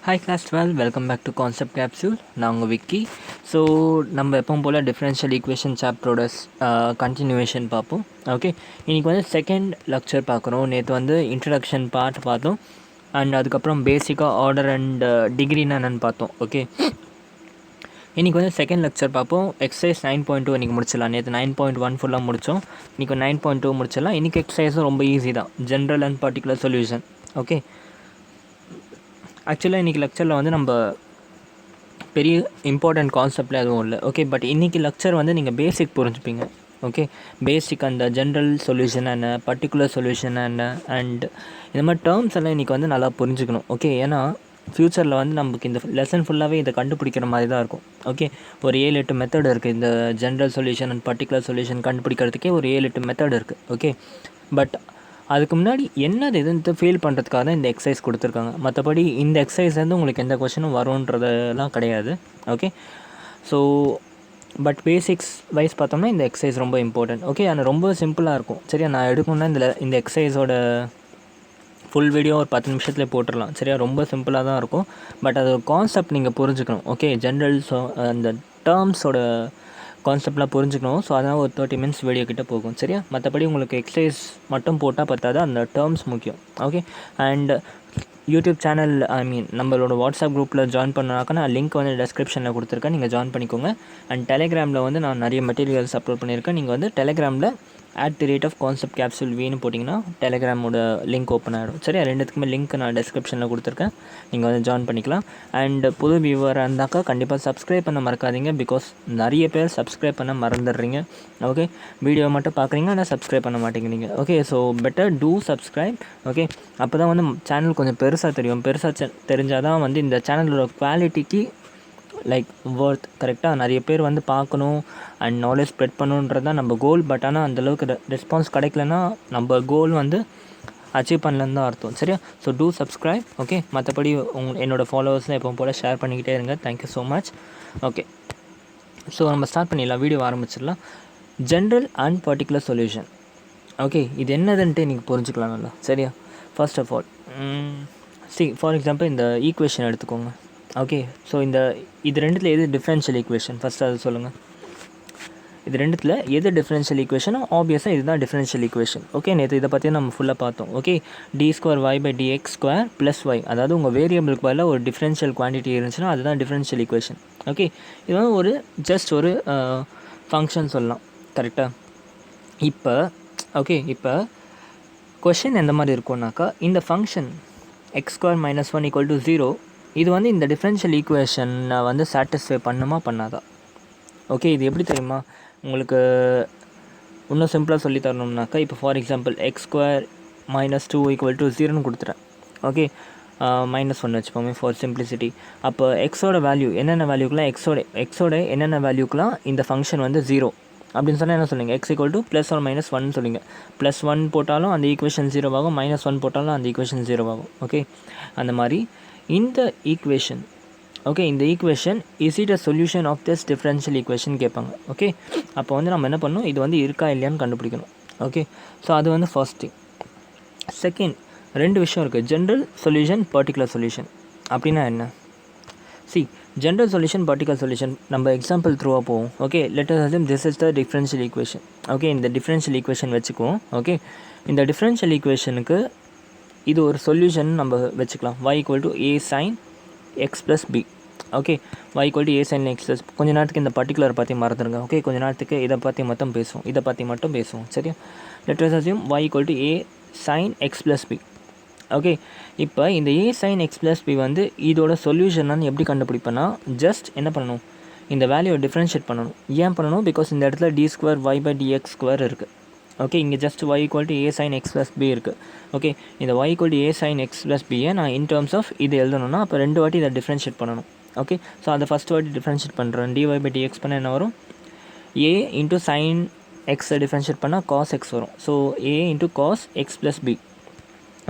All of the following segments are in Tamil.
Hi class 12, welcome back to Concept Capsule. நான் உங்கள் விக்கி. ஸோ நம்ம எப்பவும் போல் டிஃப்ரென்ஷியல் ஈக்குவேஷன் சாப்டரோட கண்டினியூவேஷன் பார்ப்போம். ஓகே, இன்றைக்கி வந்து செகண்ட் லெக்சர் பார்க்குறோம். நேற்று வந்து இன்ட்ரடக்ஷன் பார்ட் பார்த்தோம் அண்ட் அதுக்கப்புறம் பேசிக்காக ஆர்டர் அண்ட் டிகிரின்னு என்னென்னு பார்த்தோம். ஓகே, இன்றைக்கி வந்து செகண்ட் லெக்சர் பார்ப்போம். எக்ஸசைஸ் 9.2 இன்றைக்கி முடிச்சிடலாம். நேற்று 9.1 ஃபுல்லாக முடித்தோம். இன்றைக்கி 9.2 முடிச்சிடலாம். இன்றைக்கி எக்ஸசைஸும் ரொம்ப ஈஸி தான், general and particular solution. Okay, ஆக்சுவலாக இன்றைக்கி லெக்சரில் வந்து நம்ம பெரிய இம்பார்ட்டண்ட் கான்செப்டில் எதுவும் இல்லை. ஓகே, பட் இன்றைக்கி லெக்சர் வந்து நீங்கள் பேசிக் புரிஞ்சுப்பீங்க. ஓகே, பேசிக் அந்த ஜென்ரல் சொல்யூஷன் என்ன, பர்டிகுலர் சொல்யூஷன் என்ன, அண்ட் இந்த மாதிரி டேர்ம்ஸ் எல்லாம் இன்றைக்கி வந்து நல்லா புரிஞ்சுக்கணும். ஓகே, ஏன்னா ஃப்யூச்சரில் வந்து நமக்கு இந்த லெசன் ஃபுல்லாகவே இதை கண்டுபிடிக்கிற மாதிரி தான் இருக்கும். ஓகே, ஒரு 7-8 மெத்தட் இருக்குது இந்த general solution and particular solution கண்டுபிடிக்கிறதுக்கே ஒரு 7-8 மெத்தட் இருக்குது. ஓகே, பட் அதுக்கு முன்னாடி என்னது எதுன்னு ஃபீல் பண்ணுறதுக்காக தான் இந்த எக்ஸசைஸ் கொடுத்துருக்காங்க. மற்றபடி இந்த எக்ஸசைஸ்லேருந்து உங்களுக்கு எந்த கொஷனும் வரும்ன்றதெல்லாம் கிடையாது. Okay, so but basics wise பார்த்தோம்னா இந்த எக்ஸசைஸ் ரொம்ப இம்பார்ட்டன்ட். ஓகே, ஆனால் ரொம்ப சிம்பிளாக இருக்கும். சரியா, நான் எடுக்கணுன்னா இந்த எக்ஸசைஸோட ஃபுல் வீடியோ ஒரு 10 நிமிஷத்துலேயே போட்டுடலாம். சரியா, ரொம்ப சிம்பிளாக தான் இருக்கும். பட் அது கான்செப்ட் நீங்கள் புரிஞ்சுக்கணும். ஓகே, ஜென்ரல் அந்த டேர்ம்ஸோட கான்செப்ட்லாம் புரிஞ்சுக்கணும். ஸோ அதனால் ஒரு 30 மினிட்ஸ் வீடியோ கிட்டே போகும். சரியா, மற்றபடி உங்களுக்கு எக்ஸசைஸ் மட்டும் போட்டால் பத்தாது, அந்த டேர்ம்ஸ் முக்கியம். ஓகே, அண்ட் யூடியூப் சேனல் நம்மளோட வாட்ஸ்அப் குரூப்பில் ஜாயின் பண்ணாக்கா நான் லிங்க் வந்து டிஸ்கிரிப்ஷனில் கொடுத்துருக்கேன், நீங்கள் ஜாயின் பண்ணிக்கோங்க. அண்ட் டெலிகிராமில் வந்து நான் நிறைய மெட்டீரியல்ஸ் அப்லோட் பண்ணியிருக்கேன். நீங்கள் வந்து டெலிகிராமில் @concept capsule வீன்னு போட்டிங்கன்னா டெலிகிராமோட லிங்க் ஓப்பன் ஆகிடும். சரியா, ரெண்டுத்துக்குமே லிங்க் நான் டிஸ்கிரிப்ஷனில் கொடுத்துருக்கேன், நீங்கள் வந்து ஜாயின் பண்ணிக்கலாம். அண்ட் புது வியூவராக இருந்தாக்கா கண்டிப்பாக சப்ஸ்கிரைப் பண்ண மறக்காதீங்க, பிகாஸ் நிறைய பேர் சப்ஸ்கிரைப் பண்ண மறந்துடுறீங்க. ஓகே, வீடியோ மட்டும் பார்க்குறீங்க ஆனால் சப்ஸ்கிரைப் பண்ண மாட்டேங்கிறீங்க. Okay, so better two subscribe. Okay, அப்போ தான் வந்து சேனல் கொஞ்சம் பெருசாக தெரியும். பெருசாக தெரிஞ்சால் தான் வந்து இந்த சேனலோட குவாலிட்டிக்கு லைக் ஒர்த் கரெக்டாக நிறைய பேர் வந்து பார்க்கணும் அண்ட் நாலேஜ் ஸ்ப்ரெட் பண்ணணுன்றது தான் நம்ம கோல். பட் ஆனால் அந்தளவுக்கு ரெஸ்பான்ஸ் கிடைக்கலன்னா நம்ம கோல் வந்து அச்சீவ் பண்ணலன்னு தான் அர்த்தம். சரியா, ஸோ டூ சப்ஸ்கிரைப். ஓகே, மற்றபடி என்னோடய ஃபாலோவர்ஸ்லாம் எப்போ போல் ஷேர் பண்ணிக்கிட்டே இருங்க. Thank you so much. Okay, so நம்ம ஸ்டார்ட் பண்ணிடலாம், வீடியோ ஆரம்பிச்சிடலாம். General and particular solution. Okay, இது என்னதுன்ட்டு இன்றைக்கி புரிஞ்சுக்கலாம் நல்லா. சரியா, first of all for example இந்த ஈக்குவேஷன் எடுத்துக்கோங்க. ஓகே, ஸோ இது ரெண்டுத்தில் எது டிஃப்ரென்ஷியல் ஈக்குவேஷன் ஃபஸ்ட்டு அது சொல்லுங்கள். இது ரெண்டுத்தில் எது டிஃப்ரென்ஷியல் ஈக்குவேஷனோ ஆப்வியஸாக இதுதான் டிஃப்ரென்ஷியல் ஈக்குவேஷன். ஓகே, நேற்று இதை பற்றி நம்ம ஃபுல்லாக பார்த்தோம். ஓகே, d²y/dx² + y, அதாவது உங்கள் வேரியபிளுக்கு பதிலாக ஒரு டிஃப்ரென்ஷியல் குவான்டிட்டி இருந்துச்சுன்னா அதுதான் டிஃப்ரென்ஷியல் ஈக்குவேஷன். ஓகே, இது வந்து ஒரு ஜஸ்ட் ஒரு ஃபங்க்ஷன் சொல்லலாம். கரெக்டாக? இப்போ கொஷின் எந்த மாதிரி இருக்கும்னாக்கா, இந்த ஃபங்க்ஷன் x² - 1 = 0 இது வந்து இந்த டிஃப்ரென்ஷியல் ஈக்குவேஷனை வந்து சாட்டிஸ்ஃபை பண்ணுமா பண்ணாதா? ஓகே, இது எப்படி தெரியுமா உங்களுக்கு? இன்னும் சிம்பிளாக சொல்லி தரணும்னாக்கா, இப்போ ஃபார் எக்ஸாம்பிள் x² - 2 = 0ன்னு கொடுத்துறேன். ஓகே, -1 வச்சுப்போமே ஃபார் சிம்பிளிசிட்டி. அப்போ எக்ஸோட வேல்யூ என்னென்ன வேல்யூக்கெலாம் எக்ஸோட என்னென்ன வேல்யூக்கெலாம் இந்த ஃபங்க்ஷன் வந்து 0 அப்படின்னு சொன்னால் என்ன சொன்னீங்க? x = +or -1 சொல்லுங்க. +1 போட்டாலும் அந்த ஈக்குவேஷன் 0 ஆகும், -1 போட்டாலும் அந்த ஈக்குவேஷன் 0 ஆகும். ஓகே, அந்த மாதிரி இந்த ஈக்குவேஷன். ஓகே, இந்த equation is it a solution of this differential equation கேட்பாங்க. ஓகே, அப்போ வந்து நம்ம என்ன பண்ணணும், இது வந்து இருக்கா இல்லையான்னு கண்டுபிடிக்கணும். ஓகே, ஸோ அது வந்து ஃபர்ஸ்ட் திங். செகண்ட், ரெண்டு விஷயம் இருக்குது, ஜென்ரல் சொல்யூஷன், பர்டிகுலர் சொல்யூஷன். அப்படின்னா என்ன? ஜென்ரல் சொல்யூஷன், பர்டிகுலர் சொல்யூஷன் நம்ம எக்ஸாம்பிள் த்ரூவாக போவோம். Okay, let us assume this is the differential equation. Okay, இந்த டிஃப்ரென்ஷியல் ஈக்குவேஷன் வச்சுக்குவோம். ஓகே, இந்த டிஃப்ரென்ஷியல் ஈக்குவேஷனுக்கு இது ஒரு சொல்யூஷன் நம்ம வச்சுக்கலாம். y = a sin x + b. Okay, y = a sin x + கொஞ்ச நேரத்துக்கு இந்த பர்டிகுலர் பற்றி மறந்துடுங்க. ஓகே, கொஞ்ச நேரத்துக்கு இதை பற்றி மட்டும் பேசுவோம். சரியா, let us assume y = a sin x + b. Okay, இப்போ இந்த a sin x + b வந்து இதோட சொல்யூஷனான்னு எப்படி கண்டுபிடிப்பேன்னா, ஜஸ்ட் என்ன பண்ணணும், இந்த வேல்யூவை டிஃப்ரென்ஷியேட் பண்ணணும். ஏன் பண்ணணும்? பிகாஸ் இந்த இடத்துல d²y/dx² இருக்குது. ஓகே, இங்கே just y = a sin x + b இருக்குது. ஓகே, இந்த y = a sin x + b நான் இன் டேர்ம்ஸ் ஆஃப் இது எழுதணும்னா அப்போ 2 வாட்டி இதை டிஃப்ரென்ஷியேட் பண்ணணும். ஓகே, ஸோ அதை ஃபஸ்ட் வாட்டி டிஃப்ரென்ஷியேட் பண்ணுறேன். dy/dx பண்ண என்ன வரும்? a × sin x டிஃப்ரென்ஷியேட் பண்ணால் cos x வரும். So a × cos x + b.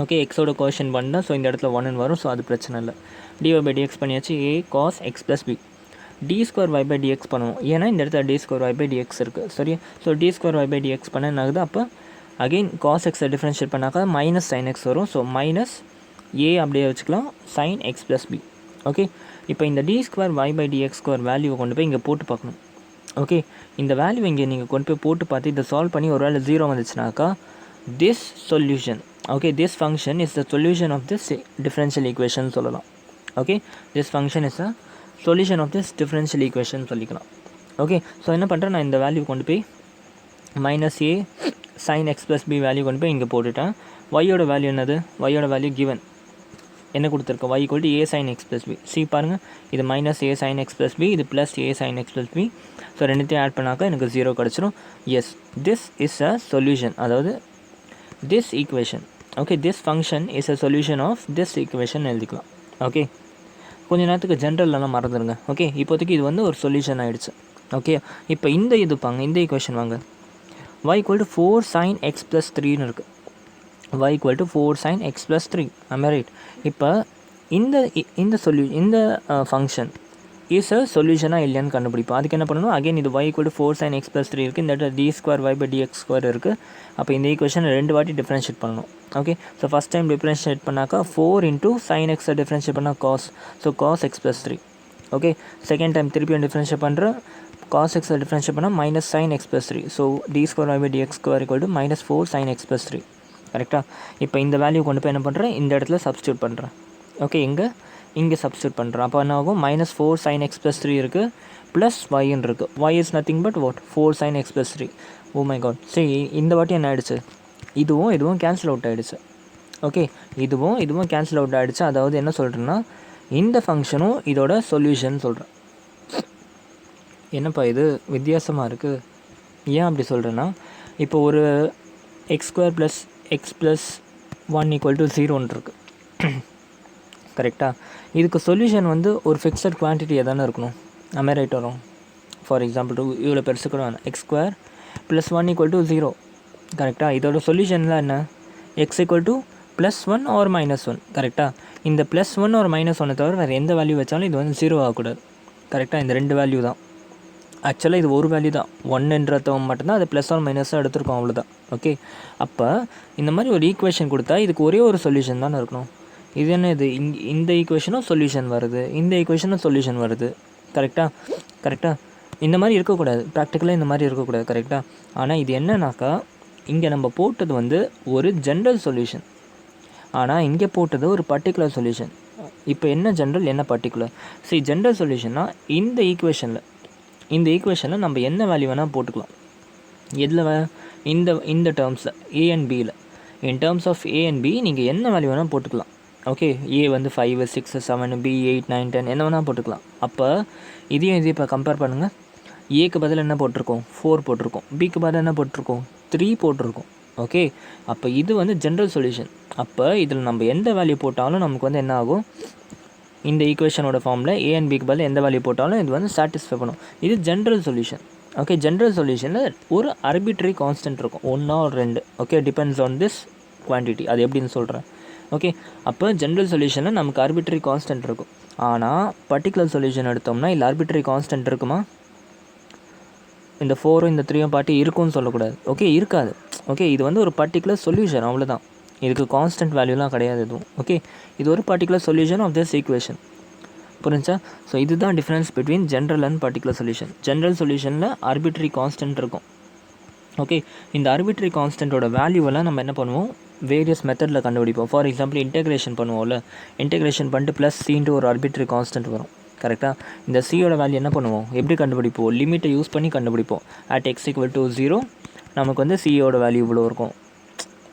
Okay, எக்ஸோட கோஷன் பண்ணால் ஸோ இந்த இடத்துல 1 வரும். ஸோ அது பிரச்சனை இல்லை. dy/dx பண்ணியாச்சு, a cos x + b. d²y/dx பண்ணணும், ஏன்னா இந்த இடத்துல d²y/dx இருக்குது. சரியா, ஸோ d²y/dx பண்ண என்ன ஆகுது? அப்போ அகெயின் cos x டிஃப்ரென்ஷியேட் பண்ணாக்கா -sin x வரும். ஸோ -a அப்படியே வச்சுக்கலாம் sin x + b. ஓகே, இப்போ இந்த D square Y by DX square வேல்யூவை கொண்டு போய் இங்கே போட்டு பார்க்கணும். ஓகே, இந்த வேல்யூ இங்கே நீங்கள் கொண்டு போய் போட்டு பார்த்து இதை சால்வ் பண்ணி ஒரு வேளை 0 வந்துச்சுனாக்கா this solution, okay, this function is the solution of this differential equation சொல்லலாம். Okay, this function is the solution of this differential equation சொல்லிக்கலாம். ஓகே, ஸோ என்ன பண்ணுறேன், நான் இந்த வேல்யூ கொண்டு போய் minus A sine X plus B value கொண்டு போய் இங்கே போட்டுட்டேன். ஒய்யோட வேல்யூ என்னது, ஒய்யோட வேல்யூ கிவன் என்ன கொடுத்துருக்கோம், y equal to A sine X plus B. சி பாருங்கள், இது minus A sine X plus B, இது plus A sine X plus B. So ரெண்டுத்தையும் ஆட் பண்ணாக்கா எனக்கு 0 கிடச்சிரும். Yes, this is a solution, அதாவது this equation. Okay, this function is a solution of this equation எழுதிக்கலாம். ஓகே, கொஞ்ச நேரத்துக்கு ஜென்ரல்லாம் மறந்துடுங்க. ஓகே, இப்போதைக்கு இது வந்து ஒரு சொல்யூஷன் ஆகிடுச்சு. ஓகே, இப்போ இந்த இதுப்பாங்க, இந்த ஈக்குவேஷன் வாங்க, y equal to 4 sin x plus 3ன்னு இருக்குது. y equal to 4 sin x plus 3. am I right? இப்போ இந்த ஃபங்க்ஷன் இஸ் அ சொல்யூஷனாக இல்லையான்னு கண்டுபிடிப்போம். அதுக்கு என்ன பண்ணணும், அகைன் இது y equal to 4 sin x plus 3 இருக்குது, இந்த இடத்துல D square Y by DX square இருக்குது. அப்போ இந்த ஈக்குவேஷன் 2 வாட்டி டிஃப்ரென்ஷியேட் பண்ணணும். Okay, so first time differentiate பண்ணாக்கா 4 இன்ட்டு sin x டிஃப்ரென்ஷியேட் பண்ணால் cos, so cos X plus 3. Okay, second time திருப்பியும் டிஃப்ரென்ஷியேட் பண்ணுறேன், காஸ் எக்ஸ் டிஃப்ரென்ஷியேட் பண்ணால் minus sin x plus 3. So D square Y by DX square equal to minus 4 sin x plus 3. கரெக்டாக? இப்போ இந்த வேல்யூ கொண்டு போய் என்ன பண்ணுறேன், இந்த இடத்துல சப்ஸ்டியூட் பண்ணுறேன். ஓகே, இங்கே சப்ஸ்டியூட் பண்ணுறேன். அப்போ என்ன ஆகும், மைனஸ் 4 sin x plus 3 இருக்குது, ப்ளஸ் ஒய்ன்னு இருக்குது. Y is nothing but what, 4 sin x plus 3. Oh my god, சரி இந்த வாட்டி என்ன ஆகிடுச்சு, இதுவும் கேன்சல் அவுட் ஆகிடுச்சு. ஓகே, இதுவும் கேன்சல் அவுட் ஆகிடுச்சு. அதாவது என்ன சொல்கிறேன்னா, இந்த ஃபங்க்ஷனும் இதோட சொல்யூஷன் சொல்கிறேன். என்னப்பா இது வித்தியாசமாக இருக்குது, ஏன் அப்படி சொல்கிறேன்னா, இப்போ ஒரு X square plus X plus 1 equal to 0ன்னு இருக்குது. கரெக்டாக? இதுக்கு சொல்யூஷன் வந்து ஒரு ஃபிக்ஸட் குவான்டிட்டியாக தானே இருக்கணும். நம்ம ரைட் வரும். ஃபார் எக்ஸாம்பிள் இவ்வளோ பெருசு கூட வேணும், X square plus 1 equal to 0. கரெக்டாக? இதோட சொல்யூஷன்லாம் என்ன, X equal to plus 1 or minus 1. கரெக்டாக? இந்த ப்ளஸ் 1 ஆர் மைனஸ் 1 தவிர வேறு எந்த வேல்யூ வச்சாலும் இது வந்து 0 ஆகக்கூடாது. கரெக்டாக? இந்த 2 வேல்யூ தான். ஆக்சுவலாக இது ஒரு வேல்யூ தான், 1ன்றத மட்டும்தான் அது ப்ளஸ் ஆர் மைனஸாக எடுத்துருக்கோம், அவ்வளோதான். ஓகே, அப்போ இந்த மாதிரி ஒரு ஈக்குவேஷன் கொடுத்தா இதுக்கு ஒரே ஒரு சொல்யூஷன் தானே இருக்கணும். இது என்ன, இது இந்த ஈக்குவேஷனும் சொல்யூஷன் வருது, இந்த ஈக்குவேஷனும் சொல்யூஷன் வருது. கரெக்டாக? இந்த மாதிரி இருக்கக்கூடாது, ப்ராக்டிக்கலாக இந்த மாதிரி இருக்கக்கூடாது. கரெக்டாக? ஆனால் இது என்னன்னாக்கா, இங்கே நம்ம போட்டது வந்து ஒரு ஜென்ரல் சொல்யூஷன், ஆனால் இங்கே போட்டது ஒரு பர்டிகுலர் சொல்யூஷன். இப்போ என்ன ஜென்ரல் என்ன பர்டிகுலர், சரி ஜென்ரல் சொல்யூஷன்னா இந்த ஈக்குவேஷனில் நம்ம என்ன வேல்யூ வேணால் போட்டுக்கலாம். எதில், இந்த டேர்ம்ஸில் ஏ அண்ட் பியில், in terms of A and B நீங்கள் என்ன வேல்யூ வேணால் போட்டுக்கலாம். ஓகே, ஏ வந்து 5 6 7 பி 8 9 10 என்ன வேணால் போட்டுக்கலாம். அப்போ இதையும் இப்போ கம்பேர் பண்ணுங்கள். ஏக்கு பதில் என்ன போட்டிருக்கோம், 4 போட்டிருக்கோம், பிக்கு பதில் என்ன போட்டிருக்கோம், 3 போட்டிருக்கோம். ஓகே, அப்போ இது வந்து ஜென்ரல் சொல்யூஷன். அப்போ இதில் நம்ம எந்த வேல்யூ போட்டாலும் நமக்கு வந்து என்ன ஆகும், இந்த ஈக்குவேஷனோட ஃபார்மில் ஏ அண்ட் பிக்கு பதில் எந்த வேல்யூ போட்டாலும் இது வந்து சாட்டிஸ்ஃபை பண்ணும். இது ஜென்ரல் சொல்யூஷன். ஓகே, ஜென்ரல் சொல்யூஷனில் ஒரு ஆர்பிட்ரரி கான்ஸ்டன்ட் இருக்கும், 1 or 2. Okay, depends on this quantity. அது எப்படின்னு சொல்கிறேன். ஓகே, அப்போ ஜென்ரல் சொல்யூஷனில் நமக்கு ஆர்பிட்ரரி கான்ஸ்டன்ட் இருக்கும். ஆனால் பர்டிகுலர் சொல்யூஷன் எடுத்தோம்னா இல்லை ஆர்பிட்ரரி கான்ஸ்டன்ட் இருக்குமா, இந்த 4 இந்த 3 பாட்டி இருக்கும்னு சொல்லக்கூடாது. ஓகே, இருக்காது. ஓகே, இது வந்து ஒரு பர்டிகுலர் சொல்யூஷன், அவ்வளோதான். இதுக்கு கான்ஸ்டன்ட் வேல்யூலாம் கிடையாது எதுவும். ஓகே, இது ஒரு particular solution of this equation. புரிஞ்சா? ஸோ இதுதான் difference between general and particular solution. General சொல்யூஷனில் ஆர்பிட்ரரி கான்ஸ்டன்ட் இருக்கும். ஓகே, இந்த ஆர்பிட்ரரி கான்ஸ்டன்ட்டோட வேல்யூவெல்லாம் நம்ம என்ன பண்ணுவோம், வேரியஸ் மெத்தடில் கண்டுபிடிப்போம். ஃபார் எக்ஸாம்பிள் இன்டெகிரேஷன் பண்ணுவோம்ல, இன்டெகிரேஷன் பண்ணிட்டு ப்ளஸ் சின்ட்டு ஒரு ஆர்பிட்ரரி கான்ஸ்டன்ட் வரும். கரெக்டாக? இந்த சியோட வேல்யூ என்ன பண்ணுவோம், எப்படி கண்டுபிடிப்போம், லிமிட்டை யூஸ் பண்ணி கண்டுபிடிப்போம். அட் எக்ஸ் ஈக்குவல் டு 0 நமக்கு வந்து சியோட வேல்யூ இவ்வளோ இருக்கும்.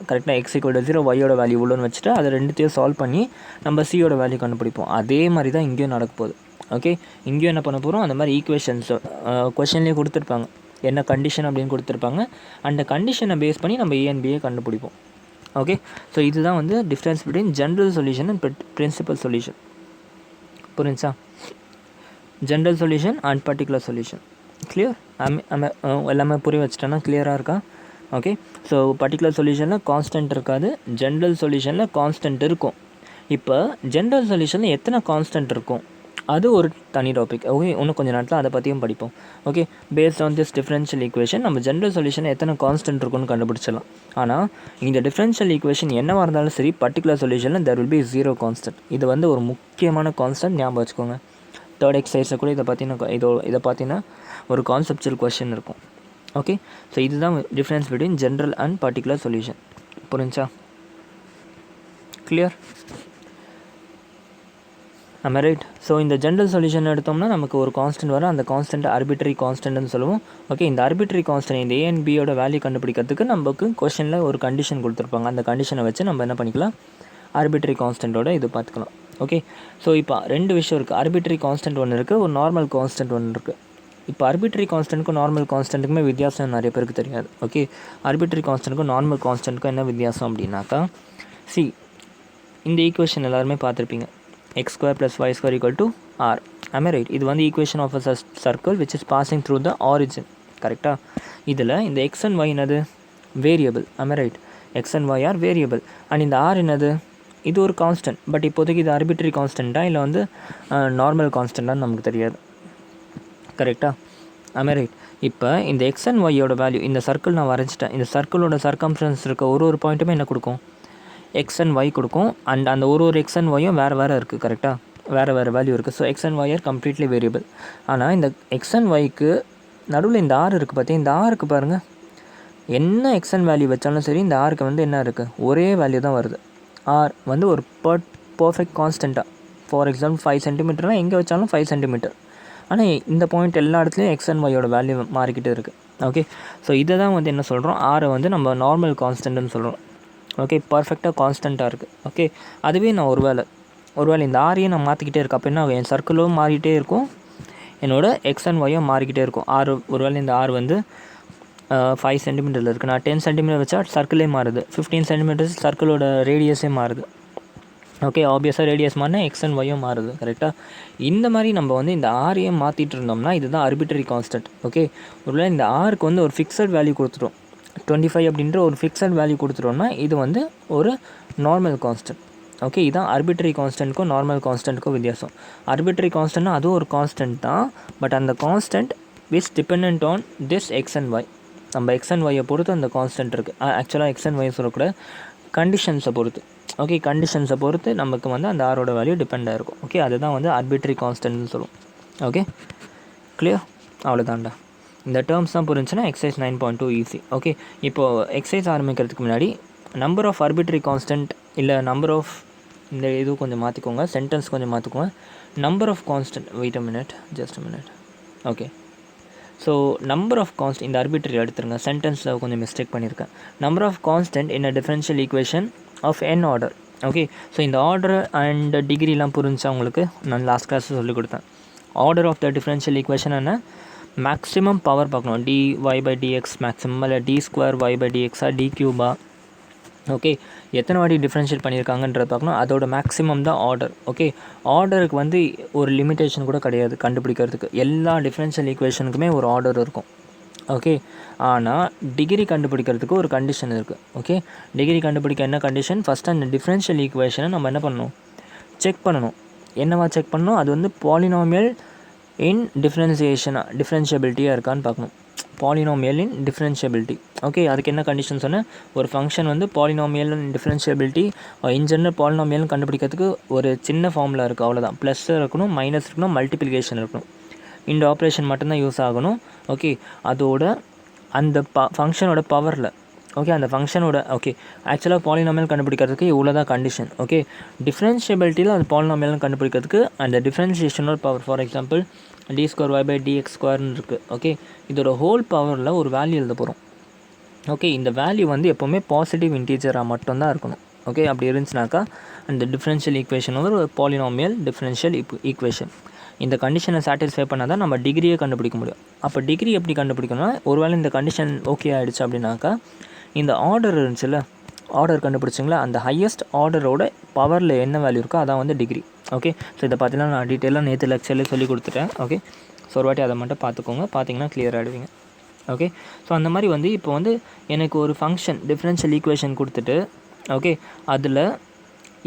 கரெக்டாக? எக்ஸ் ஈக்குவல் டு 0 ஒய்யோட வேல்யூ இவ்வளோன்னு வச்சுட்டு அதை ரெண்டுத்தையும் சால்வ் பண்ணி நம்ம சியோட வேல்யூ கண்டுபிடிப்போம். அதே மாதிரி தான் இங்கேயும் நடக்க போகுது. ஓகே, இங்கேயும் என்ன பண்ண போகிறோம், அந்த மாதிரி ஈக்குவேஷன்ஸ் கொஷன்லேயே கொடுத்துருப்பாங்க, என்ன கண்டிஷன் அப்படின்னு கொடுத்துருப்பாங்க. அந்த கண்டிஷனை பேஸ் பண்ணி நம்ம ஏ அண்ட் பியை கண்டுபிடிப்போம். ஓகே, ஸோ இதுதான் வந்து difference between general solution and principal solution. புரிஞ்சா? General solution and particular solution. Clear? எல்லாமே புரிய வச்சுட்டேன்னா கிளியராக இருக்கா? ஓகே, ஸோ பர்டிகுலர் சொல்யூஷனில் கான்ஸ்டன்ட் இருக்காது, ஜென்ரல் சொல்யூஷனில் கான்ஸ்டன்ட் இருக்கும். இப்போ ஜென்ரல் சொல்யூஷனில் எத்தனை கான்ஸ்டன்ட் இருக்கும் அது ஒரு தனி டாபிக். ஓகே, இன்னும் கொஞ்சம் நேரத்தில் அதை பற்றியும் படிப்போம். Okay, based on this differential equation நம்ம ஜென்ரல் சொல்யூஷன் எத்தனை கான்ஸ்டன்ட் இருக்குன்னு கண்டுபிடிச்சிடலாம். ஆனால் இந்த டிஃபரன்ஷியல் ஈக்குவேஷன் என்னவாக இருந்தாலும் சரி, பர்டிகுலர் சொல்யூஷனில் there will be 0 கான்ஸ்டன்ட். இது வந்து ஒரு முக்கியமான கான்ஸ்டன்ட், ஞாபகம் வச்சுக்கோங்க. தேர்ட் எக்ஸசைஸில் கூட இதை பார்த்தீங்கன்னா ஒரு கான்செப்சுவல் கொஸ்டின் இருக்கும். ஓகே, ஸோ இதுதான் difference between general and particular solution. புரிஞ்சா? கிளியர்? நம்ம ரைட். ஸோ இந்த ஜென்ரல் சொல்யூஷன் எடுத்தோம்னா நமக்கு ஒரு கான்ஸ்டன்ட் வரும். அந்த கான்ஸ்டன்ட் ஆர்பிட்ரரி கான்ஸ்டன்ட்னு சொல்லுவோம். ஓகே, இந்த ஆர்பிட்ரரி கான்ஸ்டன்ட் இந்த ஏ அண்ட் பியோட வேல்யூ கண்டுபிடிக்கிறதுக்கு நமக்கு கொஸ்டினில் ஒரு கண்டிஷன் கொடுத்துருப்பாங்க. அந்த கண்டிஷனை வச்சு நம்ம என்ன பண்ணிக்கலாம், ஆர்பிட்ரரி கான்ஸ்டன்ட்டோட இது பார்த்துக்கலாம். ஓகே, ஸோ இப்போ 2 விஷயம் இருக்குது. ஆர்பிட்ரரி கான்ஸ்டன்ட் ஒன்று இருக்குது, ஒரு நார்மல் கான்ஸ்டன்ட் ஒன்று இருக்குது. இப்போ ஆர்பிட்ரரி கான்ஸ்டன்ட்டுக்கும் நார்மல் கான்ஸ்டன்ட்டுக்குமே வித்தியாசம் நிறைய பேருக்கு தெரியாது. ஓகே, ஆர்பிட்ரரி கான்ஸ்டன்ட்டுக்கும் நார்மல் கான்ஸ்டன்ட்டுக்கும் என்ன வித்தியாசம் அப்படின்னாக்கா, இந்த ஈக்குவேஷன் எல்லாருமே பார்த்துருப்பீங்க. x² + y² = r. am I right? இது வந்து equation of a circle which is passing through the origin. கரெக்டாக? இதில் இந்த x and y என்னது? Variable. am I right? x and y are variable. And இந்த r என்னது? இது ஒரு கான்ஸ்டன்ட். பட் இப்போதைக்கு இது ஆர்பிட்ரரி கான்ஸ்டண்ட்டாக இல்லை வந்து நார்மல் கான்ஸ்டண்ட்டான்னு நமக்கு தெரியாது. கரெக்டாக? am I right? இப்போ இந்த x and y யோட வேல்யூ, இந்த சர்க்கிள் நான் வரைஞ்சிட்டேன். இந்த சர்க்கிளோட சர்க்கம்ஃபரன்ஸ் இருக்க ஒரு பாயிண்ட்டுமே என்ன கொடுக்கும்? எக்ஸ் அண்ட் ஒய் கொடுக்கும். அண்ட் அந்த ஒரு எக்ஸ் அண்ட் ஒய்யும் வேறு இருக்குது. கரெக்டாக? வேறு வேல்யூ இருக்குது. So X and Y are completely variable. ஆனால் இந்த எக்ஸ் அண்ட் ஒய்க்கு நடுவில் இந்த ஆர் இருக்குது பார்த்தீங்க. இந்த ஆருக்கு பாருங்கள், என்ன எக்ஸ் அண்ட் வேல்யூ வச்சாலும் சரி இந்த ஆருக்கு வந்து என்ன இருக்குது, ஒரே வேல்யூ தான் வருது. ஆர் வந்து ஒரு பர்ஃபெக்ட் கான்ஸ்டண்ட்டாக, ஃபார் எக்ஸாம்பிள் 5 சென்டிமீட்டர்னால் எங்கே வச்சாலும் 5 சென்டிமீட்டர். ஆனால் இந்த பாயிண்ட் எல்லா இடத்துலையும் எக்ஸ் அண்ட் ஒய்யோட வேல்யூ மாறிக்கிட்டே இருக்குது. ஓகே, ஸோ இதை தான் வந்து என்ன சொல்கிறோம், ஆரை வந்து நம்ம நார்மல் கான்ஸ்டன்ட்னு சொல்கிறோம். ஓகே, பர்ஃபெக்டாக கான்ஸ்டண்ட்டாக இருக்குது. ஓகே, அதுவே நான் ஒருவேளை இந்த ஆரையும் நான் மாற்றிக்கிட்டே இருக்கேன் அப்படின்னா என் சர்க்கிளும் மாறிக்கிட்டே இருக்கும், என்னோட எக்ஸ் அண்ட் ஒய்யும் மாறிக்கிட்டே இருக்கும். ஒருவேளை இந்த ஆர் வந்து 5 சென்டிமீட்டரில் இருக்குது, நான் 10 சென்டிமீட்டர் வச்சா சர்க்கிளே மாறுது. 15 சென்டிமீட்டர்ஸ் சர்க்கிளோட ரேடியஸே மாறுது. ஓகே, ஆப்வியஸாக ரேடியஸ் மாறினா எக்ஸ் அண்ட் ஒய்யும் மாறுது. கரெக்டாக? இந்த மாதிரி நம்ம வந்து இந்த ஆரையும் மாற்றிட்டு இருந்தோம்னா இதுதான் ஆர்பிட்ரரி கான்ஸ்டன்ட். ஓகே, ஒருவேளை இந்த ஆருக்கு வந்து ஒரு ஃபிக்ஸட் வேல்யூ கொடுத்துட்டோம், 25 அப்படின்ற ஒரு ஃபிக்ஸட் வேல்யூ கொடுத்துட்டோம்னா இது வந்து ஒரு நார்மல் கான்ஸ்டன்ட். ஓகே, இதுதான் ஆர்பிட்ரரி கான்ஸ்டன்ட்க்கும் நார்மல் கான்ஸ்டன்ட்க்கும் வித்தியாசம். ஆர்பிட்ரரி கான்ஸ்டன்ட்னா அதுவும் ஒரு கான்ஸ்டன்ட் தான், பட் அந்த constant which depend on this X and Y. நம்ம எக்ஸ் அண்ட் ஒய்யை பொறுத்து அந்த கான்ஸ்டன்ட் இருக்குது. ஆக்சுவலாக எக்ஸ் அண்ட் ஒய் சொல்லக்கூட கண்டிஷன்ஸை பொறுத்து. ஓகே, கண்டிஷன்ஸை பொறுத்து நமக்கு வந்து அந்த ஆரோட வேல்யூ டிபெண்ட் ஆகிருக்கும். ஓகே, அதுதான் வந்து ஆர்பிட்ரரி கான்ஸ்டன்ட்னு சொல்லுவோம். Okay, clear? அவ்வளோதான்டா. இந்த டேர்ம்ஸ் தான் புரிஞ்சுன்னா எக்ஸசைஸ் 9.2 ஈஸி. ஓகே, இப்போது எக்ஸசைஸ் ஆரம்பிக்கிறதுக்கு முன்னாடி நம்பர் ஆஃப் ஆர்பிட்ரரி கான்ஸ்டன்ட் இல்லை நம்பர் ஆஃப் இந்த இது கொஞ்சம் மாற்றிக்கோங்க, சென்டென்ஸ் கொஞ்சம் மாற்றிக்கோங்க. Number of constant, wait a minute, just a minute. Okay, so number of constant இந்த ஆர்பிட்ரரி எடுத்துருங்க, சென்டென்ஸில் கொஞ்சம் மிஸ்டேக் பண்ணியிருக்கேன். Number of constant in a differential equation of n order. Okay, so இந்த ஆர்டர் அண்ட் டிகிரிலாம் புரிஞ்சா உங்களுக்கு? நான் லாஸ்ட் கிளாஸ் சொல்லிக் கொடுத்தேன். Order of the differential equation என்ன? மேக்ஸிமம் பவர் பார்க்கணும், dy/dx மேக்ஸிமம் இல்லை d²y/dx d³ ஓகே, எத்தனை வாட்டி டிஃப்ரென்ஷியேட் பண்ணியிருக்காங்கன்றத பார்க்கணும். அதோட மேக்ஸிமம் தான் ஆர்டர். ஓகே, ஆர்டருக்கு வந்து ஒரு லிமிட்டேஷன் கூட கிடையாது கண்டுபிடிக்கிறதுக்கு. எல்லா டிஃப்ரென்ஷியல் ஈக்குவேஷனுக்குமே ஒரு ஆர்டர் இருக்கும். ஓகே, ஆனால் டிகிரி கண்டுபிடிக்கிறதுக்கு ஒரு கண்டிஷன் இருக்குது. ஓகே, டிகிரி கண்டுபிடிக்க என்ன கண்டிஷன்? ஃபஸ்ட்டு அந்த டிஃப்ரென்ஷியல் ஈக்குவேஷனை நம்ம என்ன பண்ணணும், செக் பண்ணணும். என்னவா செக் பண்ணணும்? அது வந்து பாலினாமியல் இன் டிஃப்ரென்ஷியபிலிட்டியாக இருக்கான்னு பார்க்கணும். பாலினாமியல் இன் டிஃப்ரென்ஷியபிலிட்டி. ஓகே, அதுக்கு என்ன கண்டிஷன் சொன்னேன்? ஒரு ஃபங்க்ஷன் வந்து பாலினாமியல் இன் டிஃப்ரென்ஷியபிலிட்டி இன் ஜெனரல் பாலினாமியல்னு கண்டுபிடிக்கிறதுக்கு ஒரு சின்ன ஃபார்முலா இருக்குது, அவ்வளோதான். ப்ளஸ் இருக்கணும், மைனஸ் இருக்கணும், மல்டிப்ளிகேஷன் இருக்கணும். இந்த ஆப்ரேஷன் மட்டும்தான் யூஸ் ஆகணும். ஓகே, அதோட அந்த ஃபங்க்ஷனோட பவரில். ஓகே, அந்த ஃபங்க்ஷனோட ஓகே, ஆக்சுவலாக பாலினாமியல் கண்டுபிடிக்கிறதுக்கு இவ்வளோ தான் கண்டிஷன். ஓகே, டிஃப்ரென்ஷியபிலிட்டியில் அந்த பாலினாமியல் கண்டுபிடிக்கிறதுக்கு அந்த டிஃப்ரென்ஷியேஷனோட பவர், ஃபார் எக்ஸாம்பிள் d²y/dx² இருக்குது. ஓகே, இதோட ஹோல் பவரில் ஒரு வேல்யூ எழுத போகிறோம். ஓகே, இந்த வேல்யூ வந்து எப்போவுமே பாசிட்டிவ் இன்டீஜராக மட்டும்தான் இருக்கணும். ஓகே, அப்படி இருந்துச்சுனாக்கா அந்த டிஃப்ரென்ஷியல் ஈக்குவேஷன் வந்து ஒரு பாலினாமியல் டிஃப்ரென்ஷியல் ஈக்குவேஷன். இந்த கண்டிஷனை சாட்டிஸ்ஃபை பண்ணால் தான் நம்ம டிகிரியை கண்டுபிடிக்க முடியும். அப்போ டிகிரி எப்படி கண்டுபிடிக்கணும்னா, ஒருவேளை இந்த கண்டிஷன் ஓகே ஆகிடுச்சு அப்படின்னாக்கா இந்த ஆர்டர் இருந்துச்சுல்ல, ஆர்டர் கண்டுபிடிச்சிங்களா, அந்த ஹையஸ்ட் ஆர்டரோட பவரில் என்ன வேல்யூ இருக்கோ அதான் வந்து டிகிரி. ஓகே, ஸோ இதை பார்த்தீங்கன்னா நான் டீட்டெயிலாக நேற்று லெக்சர்லேயே சொல்லி கொடுத்துட்டேன். ஓகே, ஸோ ஒரு வாட்டி அதை மட்டும் பார்த்துக்கோங்க, பார்த்தீங்கன்னா கிளியர் ஆகிடுவீங்க. ஓகே, ஸோ அந்த மாதிரி வந்து இப்போ வந்து எனக்கு ஒரு ஃபங்க்ஷன் டிஃப்ரென்ஷியல் ஈக்குவேஷன் கொடுத்துட்டு, ஓகே, அதில்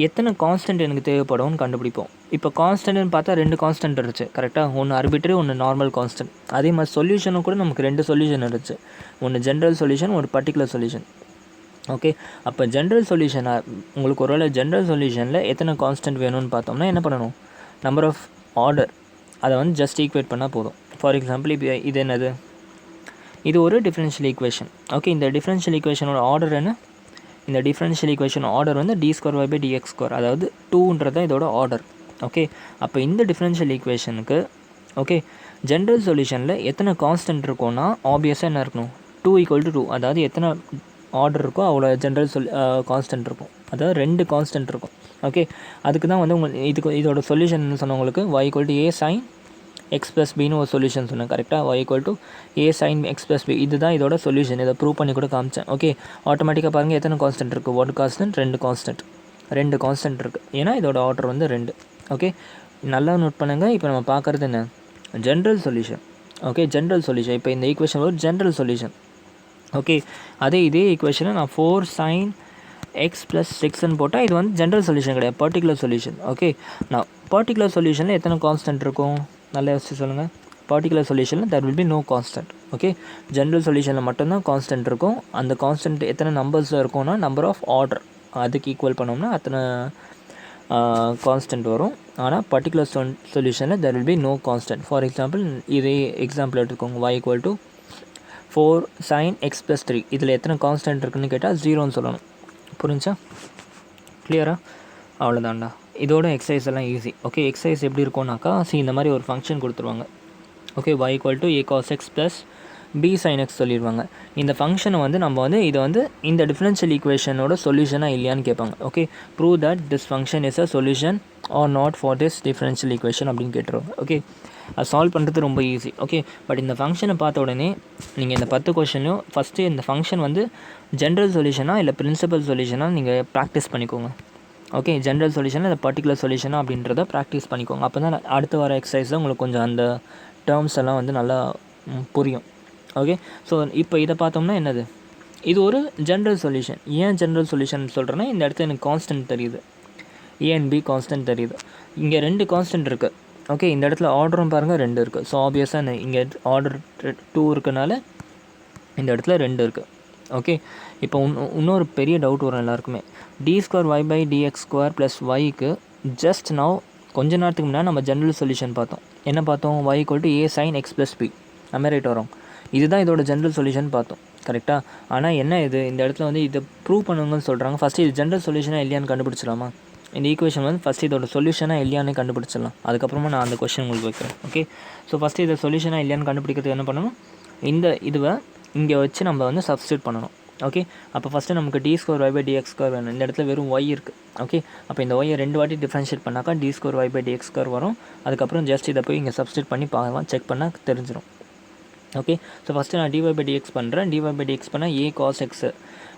எத்தனை கான்ஸ்டன்ட் எனக்கு தேவைப்படும்னு கண்டுபிடிப்போம். இப்போ கான்ஸ்டன்ட்னு பார்த்தா 2 கான்ஸ்டன்ட் இருந்துச்சு கரெக்டாக. ஒன்று ஆர்பிட்ரரி, ஒன்று நார்மல் கான்ஸ்டன்ட். அதே மாதிரி சொல்யூஷனும் கூட நமக்கு 2 சொல்யூஷன் இருந்துச்சு. ஒன்று ஜென்ரல் சொல்யூஷன், ஒரு பர்டிகுலர் சொல்யூஷன். ஓகே, அப்போ ஜென்ரல் சொல்யூஷனாக உங்களுக்கு ஒருவேளை ஜென்ரல் சொல்யூஷனில் எத்தனை கான்ஸ்டன்ட் வேணும்னு பார்த்தோம்னா என்ன பண்ணணும், நம்பர் ஆஃப் ஆர்டர் அதை வந்து ஜஸ்ட் ஈக்குவேட் பண்ணால் போதும். ஃபார் எக்ஸாம்பிள் இப்போ இது என்னது, இது ஒரு டிஃபரன்ஷியல் ஈக்குவேஷன். ஓகே, இந்த டிஃபரன்ஷியல் ஈக்குவேஷனோட ஆர்டர் என்ன, இந்த டிஃபரன்ஷியல் ஈக்குவேஷன் ஆர்டர் வந்து d²y/dx², அதாவது 2ன்றதான் இதோட ஆர்டர். ஓகே, அப்போ இந்த டிஃபரன்ஷியல் ஈக்குவேஷனுக்கு ஓகே ஜென்ரல் சொல்யூஷனில் எத்தனை கான்ஸ்டன்ட் இருக்கும்னா ஆப்வியஸாக என்ன இருக்கணும், 2 = 2, அதாவது எத்தனை ஆர்டர் இருக்கோ அவ்வளோ ஜென்ரல் கான்ஸ்டன்ட் இருக்கும், அதாவது 2 கான்ஸ்டன்ட் இருக்கும். ஓகே, அதுக்கு தான் வந்து இதோட சொல்யூஷன் சொன்னவங்களுக்கு y = a sin x + bன்னு ஒரு சொல்யூஷன் சொன்னேன் கரெக்டாக. y = a sin x + b, இதுதான் இதோட சொல்யூஷன். இதை ப்ரூவ் பண்ணி கூட காமிச்சேன். ஓகே, ஆட்டோமேட்டிக்காக பாருங்கள் எத்தனை கான்ஸ்டன்ட் இருக்குது, 1 கான்ஸ்டன்ட், 2 கான்ஸ்டன்ட், 2 கான்ஸ்டன்ட் இருக்குது. ஏன்னா இதோட ஆர்டர் வந்து 2. ஓகே, நல்லா நோட் பண்ணுங்கள். இப்போ நம்ம பார்க்குறது என்ன, general solution. Okay, general solution. இப்போ இந்த ஈக்குவேஷன் ஒரு ஜென்ரல் சொல்யூஷன். ஓகே, இதே ஈக்குவேஷனை நான் 4 sin x + 6ன்னு போட்டால் இது வந்து ஜென்ரல் சொல்யூஷன் கிடையாது, பர்டிகுலர் சொல்யூஷன். ஓகே, நான் பர்டிகுலர் சொல்யூஷனில் எத்தனை கான்ஸ்டன்ட் இருக்கும் நல்லா யோசிச்சு சொல்லுங்கள். பர்டிகுலர் சொல்யூஷனில் there will be no constant. ஓகே, ஜென்ரல் சொல்யூஷனில் மட்டும்தான் கான்ஸ்டன்ட் இருக்கும். அந்த கான்ஸ்டன்ட் எத்தனை நம்பர்ஸில் இருக்கும்னா நம்பர் ஆஃப் ஆர்டர், அதுக்கு ஈக்குவல் பண்ணோம்னா அத்தனை கான்ஸ்டன்ட் வரும். ஆனால் பர்டிகுலர் சொல்யூஷனில் there will be no constant. For example இதே எக்ஸாம்பிள் எடுத்துக்கோங்க, y = 4 sin x + 3, இதில் எத்தனை கான்ஸ்டன்ட் இருக்குன்னு கேட்டால் 0ன்னு சொல்லணும். புரிஞ்சா, கிளியரா? அவ்வளோதான்டா. இதோட எக்ஸசைஸ் எல்லாம் ஈஸி. ஓகே, எக்ஸசைஸ் எப்படி இருக்கும்னாக்கா, இந்த மாதிரி ஒரு ஃபங்க்ஷன் கொடுத்துருவாங்க. Okay, y = a cos x + b sin x சொல்லிடுவாங்க. இந்த ஃபங்க்ஷனை வந்து நம்ம வந்து இதை வந்து இந்த டிஃபரன்ஷியல் ஈக்குவேஷனோட சொல்யூஷனாக இல்லையான்னு கேட்பாங்க. Okay, prove that this function is a solution or not for this differential equation அப்படின்னு கேட்டுருவாங்க. ஓகே, அது சால்வ் பண்ணுறது ரொம்ப ஈஸி. ஓகே, பட் இந்த ஃபங்க்ஷனை பார்த்த உடனே நீங்கள் இந்த 10 கொஷனையும் ஃபஸ்ட்டு இந்த ஃபங்க்ஷன் வந்து ஜென்ரல் சொல்யூஷனாக இல்லை பிரின்சிபல் சொல்யூஷனாக நீங்கள் ப்ராக்டிஸ் பண்ணிக்கோங்க. ஓகே, ஜென்ரல் சொல்யூஷனாக இல்லை பர்டிகுலர் சொல்யூஷனாக அப்படின்றத ப்ராக்டிஸ் பண்ணிக்கோங்க. அப்போ தான் அடுத்து வர எக்ஸசைஸில் உங்களுக்கு கொஞ்சம் அந்த டேர்ம்ஸ் எல்லாம் வந்து நல்லா புரியும். ஓகே, ஸோ இப்போ இதை பார்த்தோம்னா என்னது, இது ஒரு ஜென்ரல் சொல்யூஷன். ஏன் ஜென்ரல் சொல்யூஷன் சொல்கிறேன்னா, இந்த இடத்துல எனக்கு கான்ஸ்டன்ட் தெரியுது, a and b கான்ஸ்டன்ட் தெரியுது. இங்கே 2 கான்ஸ்டன்ட் இருக்குது. ஓகே, இந்த இடத்துல ஆர்டரும் பாருங்கள் 2 இருக்குது. ஸோ ஆப்வியஸாக இங்கே ஆர்டர் 2 இருக்கனால இந்த இடத்துல 2 இருக்குது. ஓகே, இப்போ இன்னொரு பெரிய டவுட் வரும் எல்லாருக்குமே, d²y/dx² + yக்கு ஜஸ்ட் நவ் கொஞ்ச நேரத்துக்கு முன்னாடி நம்ம ஜென்ரல் சொல்யூஷன் பார்த்தோம். என்ன பார்த்தோம், y = a sin x + b. நம்ம ரைட் வரோம், இதுதான் இதோட ஜென்ரல் சொல்யூஷன் பார்த்தோம் கரெக்டாக. ஆனால் என்ன இது, இந்த இடத்துல வந்து இதை ப்ரூவ் பண்ணுங்கன்னு சொல்கிறாங்க. ஃபஸ்ட்டு இது ஜென்ரல் சொல்யூஷனாக இல்லையான்னு கண்டுபிடிச்சிடலாமா, இந்த ஈக்குவேஷன் வந்து ஃபஸ்ட்டு இதோட சொல்யூஷனாக இல்லையானே கண்டுபிடிச்சிடலாம். அதுக்கப்புறமா நான் அந்த கொஸ்டின் உங்களுக்கு வைக்கிறேன். ஓகே, ஸோ ஃபஸ்ட்டு இதை சொல்யூஷனாக இல்லையான்னு கண்டுபிடிக்கிறதுக்கு என்ன பண்ணணும், இந்த இதுவை இங்கே வச்சு நம்ம வந்து சப்ஸ்டியூட் பண்ணணும். ஓகே, அப்போ ஃபஸ்ட்டு நமக்கு d²y/dx² வேணும். இந்த இடத்துல வெறும் y இருக்குது. ஓகே, அப்போ இந்த y 2 வாட்டி டிஃப்ரென்ஷியேட் பண்ணாக்கா d²y/dx² வரும். அதுக்கப்புறம் ஜஸ்ட் இதை போய் இங்கே சப்ஸ்டியூட் பண்ணி பார்க்கலாம், செக் பண்ணால் தெரிஞ்சிடும். ஓகே, ஸோ ஃபஸ்ட்டு நான் dy/dx பண்ணுறேன். dy/dx பண்ணால் a cos x,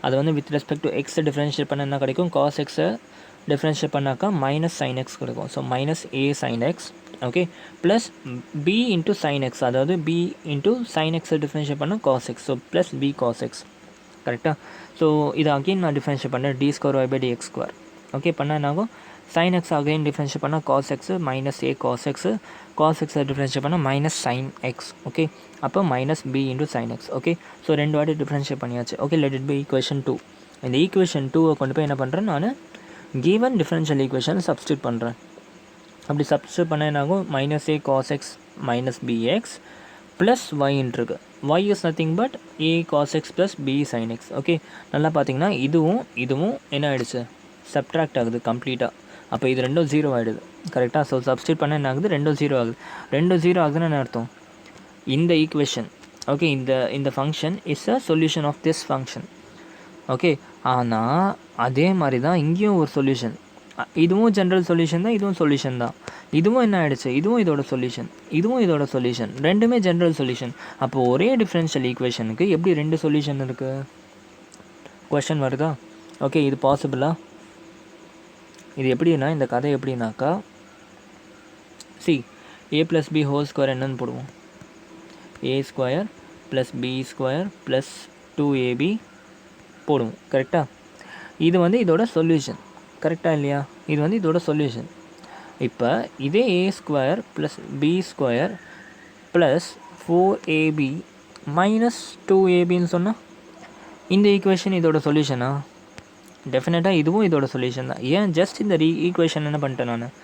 அது வந்து வித் ரெஸ்பெக்ட் டு எக்ஸை டிஃப்ரென்ஷியேட் பண்ண என்ன கிடைக்கும், cos x டிஃப்ரென்ஷியேட் பண்ணாக்கா -sin x கிடைக்கும். So -a sin x. Okay, plus b × sin x, அதாவது b × sin x டிஃப்ரென்ஷியேட் பண்ணால் cos x. So plus b cos x கரெக்டாக. ஸோ இதை அகெயின் நான் டிஃப்ரென்ஷியேட் பண்ணேன், d²y/dx². ஓகே, பண்ணால் என்னாகும், sin x அகெயின் டிஃப்ரென்ஷியேட் பண்ணால் cos x -a cos x, cos x differentiate பண்ணால் -sin x. ஓகே, அப்போ -b × sin x. Okay, so 2 வாட்டி டிஃப்ரென்ஷியேட் பண்ணியாச்சு. Okay, let it be equation 2. இந்த ஈக்குவேஷன் 2வை கொண்டு போய் என்ன பண்ணுறேன், நான் given டிஃபரன்ஷியல் ஈக்குவேஷன் சப்ஸ்டியூட் பண்ணுறேன். அப்படி சப்ஸ்டியூட் பண்ண என்னாகும், -a cos x -bx plus yன்னு இருக்கு. y is nothing but a cos x plus b sin x. Okay, நல்லா பார்த்தீங்கன்னா இதுவும் என்ன ஆகிடுச்சு, சப்ட்ராக்ட் ஆகுது கம்ப்ளீட்டாக. அப்போ இது ரெண்டும் 0 ஆகிடுது கரெக்டாக. ஸோ சப்ஸ்டியூட் பண்ண என்ன ஆகுது, 2 0 ஆகுது. 2 0 ஆகுதுன்னு என்ன அர்த்தம், இந்த ஈக்குவேஷன் ஓகே இந்த function is a solution of this function. Okay, ஆனால் அதே மாதிரி தான் இங்கேயும் ஒரு சொல்யூஷன், இதுவும் ஜென்ரல் சொல்யூஷன் தான், இதுவும் சொல்யூஷன் தான். இதுவும் என்ன ஆகிடுச்சு, இதுவும் இதோட சொல்யூஷன், இதுவும் இதோட சொல்யூஷன், ரெண்டுமே ஜென்ரல் சொல்யூஷன். அப்போது ஒரே டிஃப்ரென்ஷியல் ஈக்குவேஷனுக்கு எப்படி 2 சொல்யூஷன் இருக்குது, கொஷன் வருதா? ஓகே, இது பாசிபிளா? இது எப்படின்னா, இந்த கதை எப்படின்னாக்கா, a + b ஹோல்² என்னன்னு போடுவோம், a² + b² + 2ab போடுவோம் கரெக்டாக. இது வந்து இதோட சொல்யூஷன். கரெக்டாக இல்லையா? இது வந்து இதோட சொல்யூஷன். இப்போ இதே A square plus B square plus 4ab minus 2abன்னு சொன்னால் இந்த ஈக்குவேஷன் இதோட சொல்யூஷனா? டெஃபினட்டாக இதுவும் இதோட சொல்யூஷன் தான். ஏன் ஜஸ்ட் இந்த ஈக்குவேஷன் என்ன பண்ணிட்டேன், நான்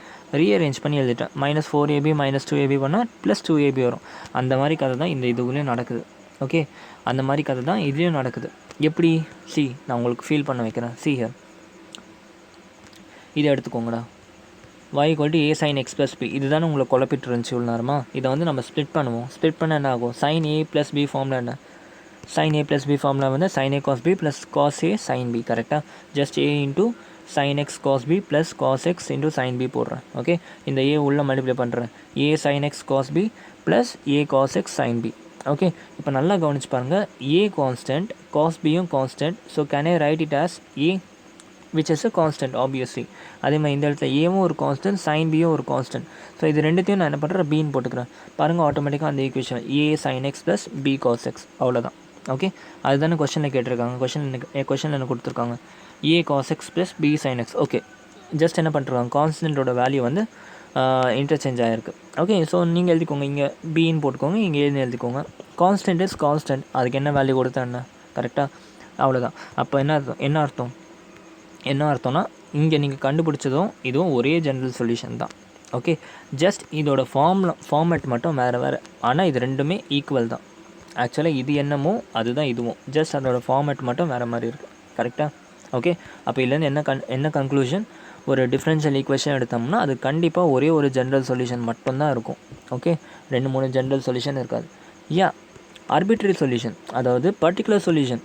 ரீஅரேஞ்ச் பண்ணி எழுதிட்டேன். -4ab -2ab பண்ணால் +2ab வரும். அந்த மாதிரி கதை தான் இந்த இதுலேயும் நடக்குது. ஓகே, அந்த மாதிரி கதை தான் இதுலேயும் நடக்குது. எப்படி? நான் உங்களுக்கு ஃபீல் பண்ண வைக்கிறேன். ஹியர் இதை எடுத்துக்கோங்கடா. y = a sin x + b. இதுதானே உங்களை குழப்பிட்டு இருந்துச்சு இவ்வளோ நேரமா. இதை வந்து நம்ம ஸ்ப்ளிட் பண்ணுவோம். ஸ்ப்ளிட் பண்ண என்ன ஆகும்? sin a + b ஃபார்முலா என்ன? sin a + b ஃபார்முலா வந்து sin a cos b + cos a sin b. கரெக்டாக? Just a × sin x cos b + cos x × sin b போடுறேன். ஓகே, இந்த a உள்ள மல்டிப்ளை பண்ணுறேன். a sin x cos b + a cos x sin b. Okay, இப்போ நல்லா கவனிச்சு பாருங்கள். a கான்ஸ்டன்ட், cos bயும் constant. So can I write it as a which is a constant obviously. அதே மாதிரி இந்த இடத்துல ஏவும் ஒரு கான்ஸ்டன்ட், sin bயும் ஒரு கான்ஸ்டன்ட். ஸோ இது ரெண்டுத்தையும் நான் என்ன பண்ணுறேன், பின்னு போட்டுக்கிறேன். பாருங்கள், ஆட்டோமேட்டிக்காக அந்த equation a sin x + b cos x அவ்வளோதான். ஓகே, அதுதானே கொஷனில் கேட்டிருக்காங்க. கொஷனில் என்ன கொடுத்துருக்காங்க? a cos x + b sin x. Okay, just என்ன பண்ணுறாங்க, கான்ஸ்டன்ட்டோட வேல்யூ வந்து இன்டர்சேஞ்ச் ஆகிருக்கு. ஓகே, ஸோ நீங்கள் எழுதிக்கோங்க, இங்கே பின்னு போட்டுக்கோங்க, இங்கே ஏன்னு எழுதிக்கோங்க. Constant is constant. அதுக்கு என்ன வேல்யூ கொடுத்தா என்ன? கரெக்டாக? அவ்வளோதான். அப்போ என்ன அர்த்தம்னா இங்கே நீங்கள் கண்டுபிடிச்சதும் இதுவும் ஒரே ஜென்ரல் சொல்யூஷன் தான். ஓகே, ஜஸ்ட் இதோட ஃபார்மேட் மட்டும் வேறு. ஆனால் இது ரெண்டுமே ஈக்குவல் தான். ஆக்சுவலாக இது என்னமோ அதுதான் இதுவும். ஜஸ்ட் அதோட ஃபார்மேட் மட்டும் வேறு மாதிரி இருக்குது. கரெக்டாக? ஓகே, அப்போ இதுலேருந்து என்ன கன்க்ளூஷன்? ஒரு டிஃப்ரென்ஷியல் ஈக்குவேஷன் எடுத்தோம்னா அது கண்டிப்பாக ஒரே ஒரு ஜென்ரல் சொல்யூஷன் மட்டும்தான் இருக்கும். ஓகே, 2-3 ஜென்ரல் சொல்யூஷன் இருக்காது. ஆர்பிட்ரரி சொல்யூஷன், அதாவது பர்டிகுலர் சொல்யூஷன்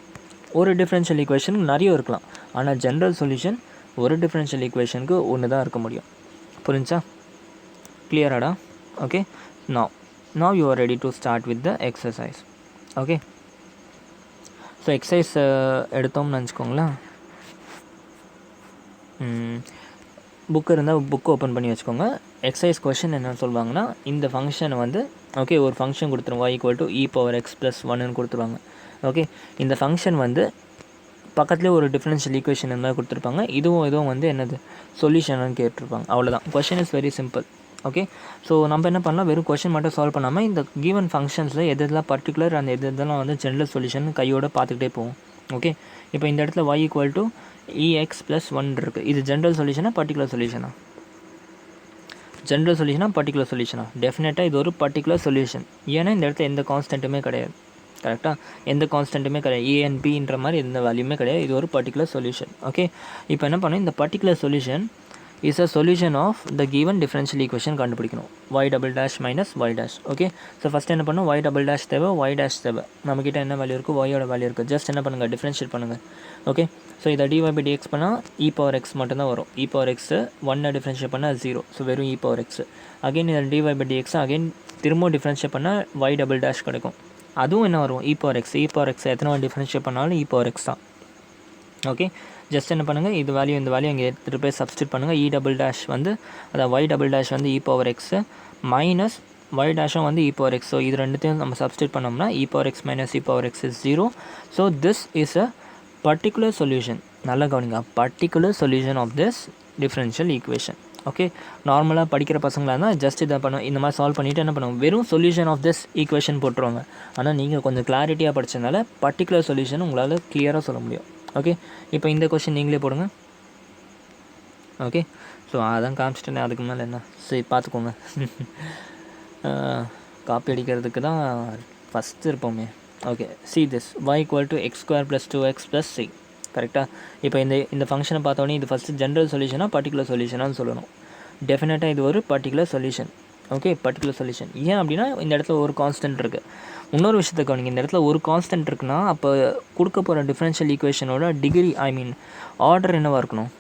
ஒரு டிஃப்ரென்ஷியல் ஈக்குவேஷனுக்கு நிறைய இருக்கலாம். ஆனால் ஜென்ரல் சொல்யூஷன் ஒரு டிஃப்ரென்ஷியல் ஈக்குவேஷனுக்கு ஒன்று தான் இருக்க முடியும். புரிஞ்சா? கிளியராடா? Okay, now you are ready to start with the exercise. Okay, so exercise எடுத்தோம்னு நினச்சிக்கோங்களேன். புக்கு இருந்தால் புக்கு ஓப்பன் பண்ணி வச்சுக்கோங்க. எக்ஸசைஸ் கொஷின் என்ன சொல்லுவாங்கன்னா, இந்த ஃபங்க்ஷனை வந்து ஓகே ஒரு ஃபங்க்ஷன் கொடுத்துருவோம், y = e⁻x + 1ன்னு கொடுத்துருவாங்க. ஓகே, இந்த ஃபங்க்ஷன் வந்து பக்கத்துலேயே ஒரு டிஃப்ரென்ஷியல் ஈக்குவேஷன் இந்த மாதிரி கொடுத்துருப்பாங்க. இதுவும் வந்து என்னது சொல்யூஷன்னு கேட்டிருப்பாங்க. அவ்வளோதான். Question is very simple. Okay, so நம்ம என்ன பண்ணலாம், வெறும் கொஷின் மட்டும் சால்வ் பண்ணாமல் இந்த கிவன் ஃபங்க்ஷன்ஸில் எதெல்லாம் பர்டிகுலர் அந்த எதெல்லாம் வந்து ஜென்ரல் சொல்யூஷன் கையோடு பார்த்துக்கிட்டே போவோம். ஓகே, இப்போ இந்த இடத்துல y = ex + 1 இருக்குது. இது ஜென்ரல் சொல்யூஷனா பர்டிகுலர் சொல்யூஷனா? ஜென்ரல் சொல்யூஷனா பர்டிகுலர் சொல்யூஷனா? டெஃபினட்டாக இது ஒரு பர்டிகுலர் சொல்யூஷன். ஏன்னா இந்த இடத்துல எந்த கான்ஸ்டன்ட்டுமே கிடையாது. கரெக்டாக? எந்த கான்ஸ்டன்ட்டுமே கிடையாது. a and bன்ற மாதிரி எந்த வேல்யூமே கிடையாது. இது ஒரு பர்டிகுலர் சொல்யூஷன். ஓகே, இப்போ என்ன பண்ணணும், இந்த particular solution is a solution of the given differential equation கண்டுபிடிக்கணும். y - y'. Okay, so first என்ன பண்ணணும், y" தேவை, y' தேவை. நம்மக்கிட்ட என்ன வேல்யூ இருக்குது, y-ஓட வேல்யூ இருக்குது. ஜஸ்ட் என்ன பண்ணுங்கள், டிஃப்ரென்ஷியேட் பண்ணுங்கள். ஓகே, ஸோ இதை dy/dx பண்ணால் e⁻x மட்டும்தான் வரும். e⁻x 1 டிஃப்ரென்ஷியேட் பண்ணால் 0. ஸோ வெறும் e⁻x. அகைன் இதை dy/dx அகைன் திரும்ப டிஃப்ரென்ஷியேட் பண்ணால் y" கிடைக்கும். அதுவும் என்ன வரும், e⁻x எத்தனை டிஃப்ரென்ஷியேட் பண்ணாலும் e⁻x தான். ஓகே, ஜஸ்ட் என்ன பண்ணுங்கள், இந்த வேல்யூ இங்கே எடுத்துகிட்டு போய் சப்ஸ்டியூட் பண்ணுங்கள். e" வந்து அதாவது y" வந்து e⁻x மைனஸ் y' வந்து e⁻x. ஸோ இது ரெண்டுத்தையும் நம்ம சப்ஸ்டியூட் பண்ணோம்னா e⁻x - e⁻x is 0. So this is a particular solution. நல்லா கவனிங்க, particular solution of this differential equation. Okay, நார்மலாக படிக்கிற பசங்களாக இருந்தால் ஜஸ்ட் இதை பண்ணுவோம், இந்த மாதிரி சால்வ் பண்ணிவிட்டு என்ன பண்ணுவோம், வெறும் சொல்யூஷன் ஆஃப் திஸ் ஈக்குவேஷன் போட்டுருவாங்க. ஆனால் நீங்கள் கொஞ்சம் கிளாரிட்டியாக படித்ததுனால பர்டிகுலர் சொல்யூஷன் உங்களால் கிளியராக சொல்ல முடியும். ஓகே, இப்போ இந்த கொஷின் நீங்களே போடுங்க. ஓகே, ஸோ அதான் காமிச்சிட்டேன், அதுக்கு மேலே என்ன சரி பார்த்துக்கோங்க. காப்பி அடிக்கிறதுக்கு தான் ஃபஸ்ட்டு இருப்போமே. Okay, see this y = x² + 2x + c. கரெக்டாக? இப்போ இந்த ஃபங்க்ஷனை பார்த்தோன்னே இது ஃபஸ்ட்டு ஜென்ரல் சொல்யூஷனாக பர்டிகுலர் சொல்யூஷனான்னு சொல்லணும். டெஃபினட்டாக இது ஒரு particular solution. Okay, particular solution. ஏன் அப்படின்னா இந்த இடத்துல ஒரு கான்ஸ்டன்ட் இருக்குது. இன்னொரு விஷயத்தை கவனிங்க, இந்த இடத்துல ஒரு கான்ஸ்டன்ட் இருக்குன்னா அப்போ கொடுக்க போகிற டிஃப்ரென்ஷியல் ஈக்குவேஷனோட டிகிரி ஆர்டர் என்னவாக இருக்கணும்,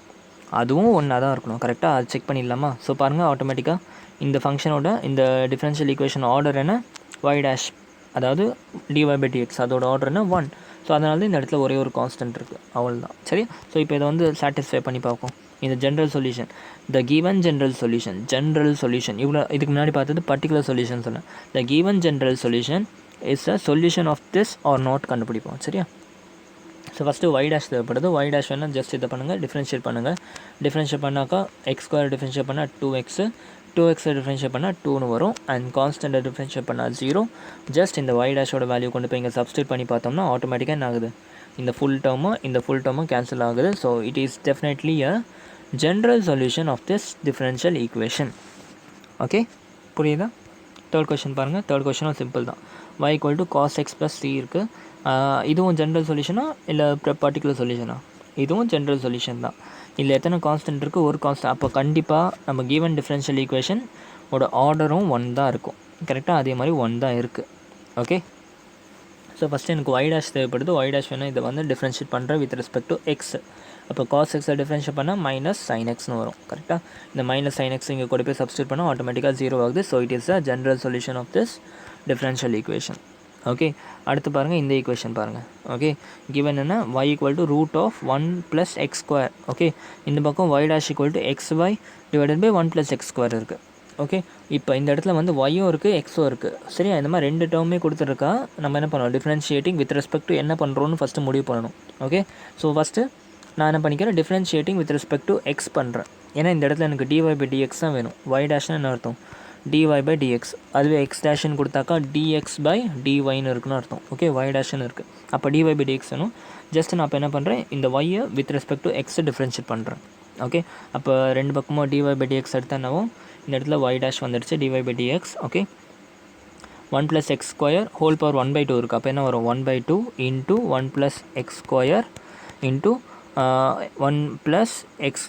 அதுவும் ஒன்றா தான் இருக்கணும். கரெக்டாக? அது செக் பண்ணிடலாமா? ஸோ பாருங்கள், ஆட்டோமேட்டிக்காக இந்த ஃபங்க்ஷனோட இந்த டிஃப்ரென்ஷியல் ஈக்குவேஷன் ஆர்டர் என்ன, y', அதாவது dy/dx அதோட ஆர்டர் என்ன 1. ஸோ அதனால தான் இந்த இடத்துல ஒரே ஒரு கான்ஸ்டன்ட் இருக்குது. அவ்வளோதான். சரி, ஸோ இப்போ இதை வந்து சாட்டிஸ்ஃபை பண்ணி பார்ப்போம். இந்த general solution, the given general solution இவ்வளோ இதுக்கு முன்னாடி பார்த்தது பர்டிகுலர் சொல்யூஷன் சொன்னேன். The given general solution is a solution of this or not கண்டுபிடிப்போம். சரியா? ஸோ ஃபஸ்ட்டு y டேஷ் தேவைப்படுது. y டேஷ் வேணால் ஜஸ்ட் இதை பண்ணுங்கள், டிஃப்ரென்ஷியேட் பண்ணுங்கள். டிஃப்ரென்ஷியேட் பண்ணாக்கா எக்ஸ் ஸ்கொயர் டிஃப்ரென்ஷியேட் பண்ணால் 2x, 2x டிஃப்ரென்ஷியேட் பண்ணால் 2னு வரும். அண்ட் கான்ஸ்டன்ட்டை டிஃப்ரென்ஷியேட் பண்ணால் 0. ஜஸ்ட் இந்த y டேஷோட வேல்யூ கொண்டு போய் இங்கே சப்ஸ்டியூட் பண்ணி பார்த்தோம்னா ஆட்டோமேட்டிக்காக என்ன ஆகுது, இந்த ஃபுல் டேர்மும் கேன்சல் ஆகுது. So it is definitely a general solution of this differential equation. Okay, புரியுதா? தேர்ட் கொஷின் பாருங்கள். தேர்ட் கொஷினும் சிம்பிள் தான். y = cos x + c இருக்குது. இதுவும் ஜென்ரல் சொல்யூஷனா இல்லை பர்டிகுலர் சொல்யூஷனா? இதுவும் ஜென்ரல் சொல்யூஷன் தான். இல்லை எத்தனை கான்ஸ்டன்ட் இருக்குது? ஒரு கான்ஸ்டன்ட். அப்போ கண்டிப்பாக நம்ம கிவன் டிஃபரன்ஷியல் ஈக்குவேஷன் ஓட ஆர்டரும் 1 தான் இருக்கும். கரெக்டாக அதே மாதிரி 1 தான் இருக்குது. ஓகே, ஸோ ஃபஸ்ட்டு எனக்கு y டேஷ் தேவைப்படுது. y டேஷ் வேணும் இதை வந்து டிஃப்ரென்ஷியேட் பண்ணுற வித் ரெஸ்பெக்ட் டு எக்ஸ். அப்போ cos x டிஃப்ரென்ஷியேட் பண்ணால் -sin xன்னு வரும். கரெக்டாக இந்த -sin x இங்கே கூட போய் சப்ஸ்டியூட் பண்ணால் ஆட்டோமேட்டிக்காக 0 ஆகுது. So it is a general solution of this differential equation. Okay, அடுத்து பாருங்கள் இந்த ஈக்குவேஷன் பாருங்கள். ஓகே, கிவன் என்ன, y = √1 + x². ஓகே, இந்த பக்கம் y டேஷ் = xy / 1 + x² இருக்குது. ஓகே, இப்போ இந்த இடத்துல வந்து ஒய்யும் இருக்குது எக்ஸும் இருக்குது. சரியா? இந்த மாதிரி 2 டேர்மே கொடுத்துருக்கா. நம்ம என்ன பண்ணணும், டிஃப்ரென்ஷியேட்டிங் வித் ரெஸ்பெக்ட் டு என்ன பண்ணுறோன்னு ஃபஸ்ட்டு முடிவு பண்ணணும். ஓகே, ஸோ ஃபஸ்ட்டு நான் என்ன பண்ணிக்கிறேன், differentiating with respect to X பண்ணுறேன். ஏன்னா இந்த இடத்துல எனக்கு dy/dx தான் வேணும். y டேஷ்னு என்ன அர்த்தம், dy/dx. அதுவே எக்ஸ் டேஷ்னு கொடுத்தாக்கா dx/dyன்னு இருக்குன்னு அர்த்தம். ஓகே, y டேஷ்னு இருக்குது. அப்போ dy/dx வேணும். ஜஸ்ட் நான் இப்போ என்ன பண்ணுறேன், இந்த y வித் ரெஸ்பெக்ட் டு எக்ஸை டிஃப்ரென்ஷியேட் பண்ணுறேன். ஓகே, அப்போ ரெண்டு பக்கமும் dy/dx எடுத்தால் என்னவும், இந்த இடத்துல y டேஷ் வந்துடுச்சு dy/dx. Okay, 1 + x² whole power 1/2 இருக்குது. அப்போ என்ன வரும், 1/2 into 1 + x² into 1 + x²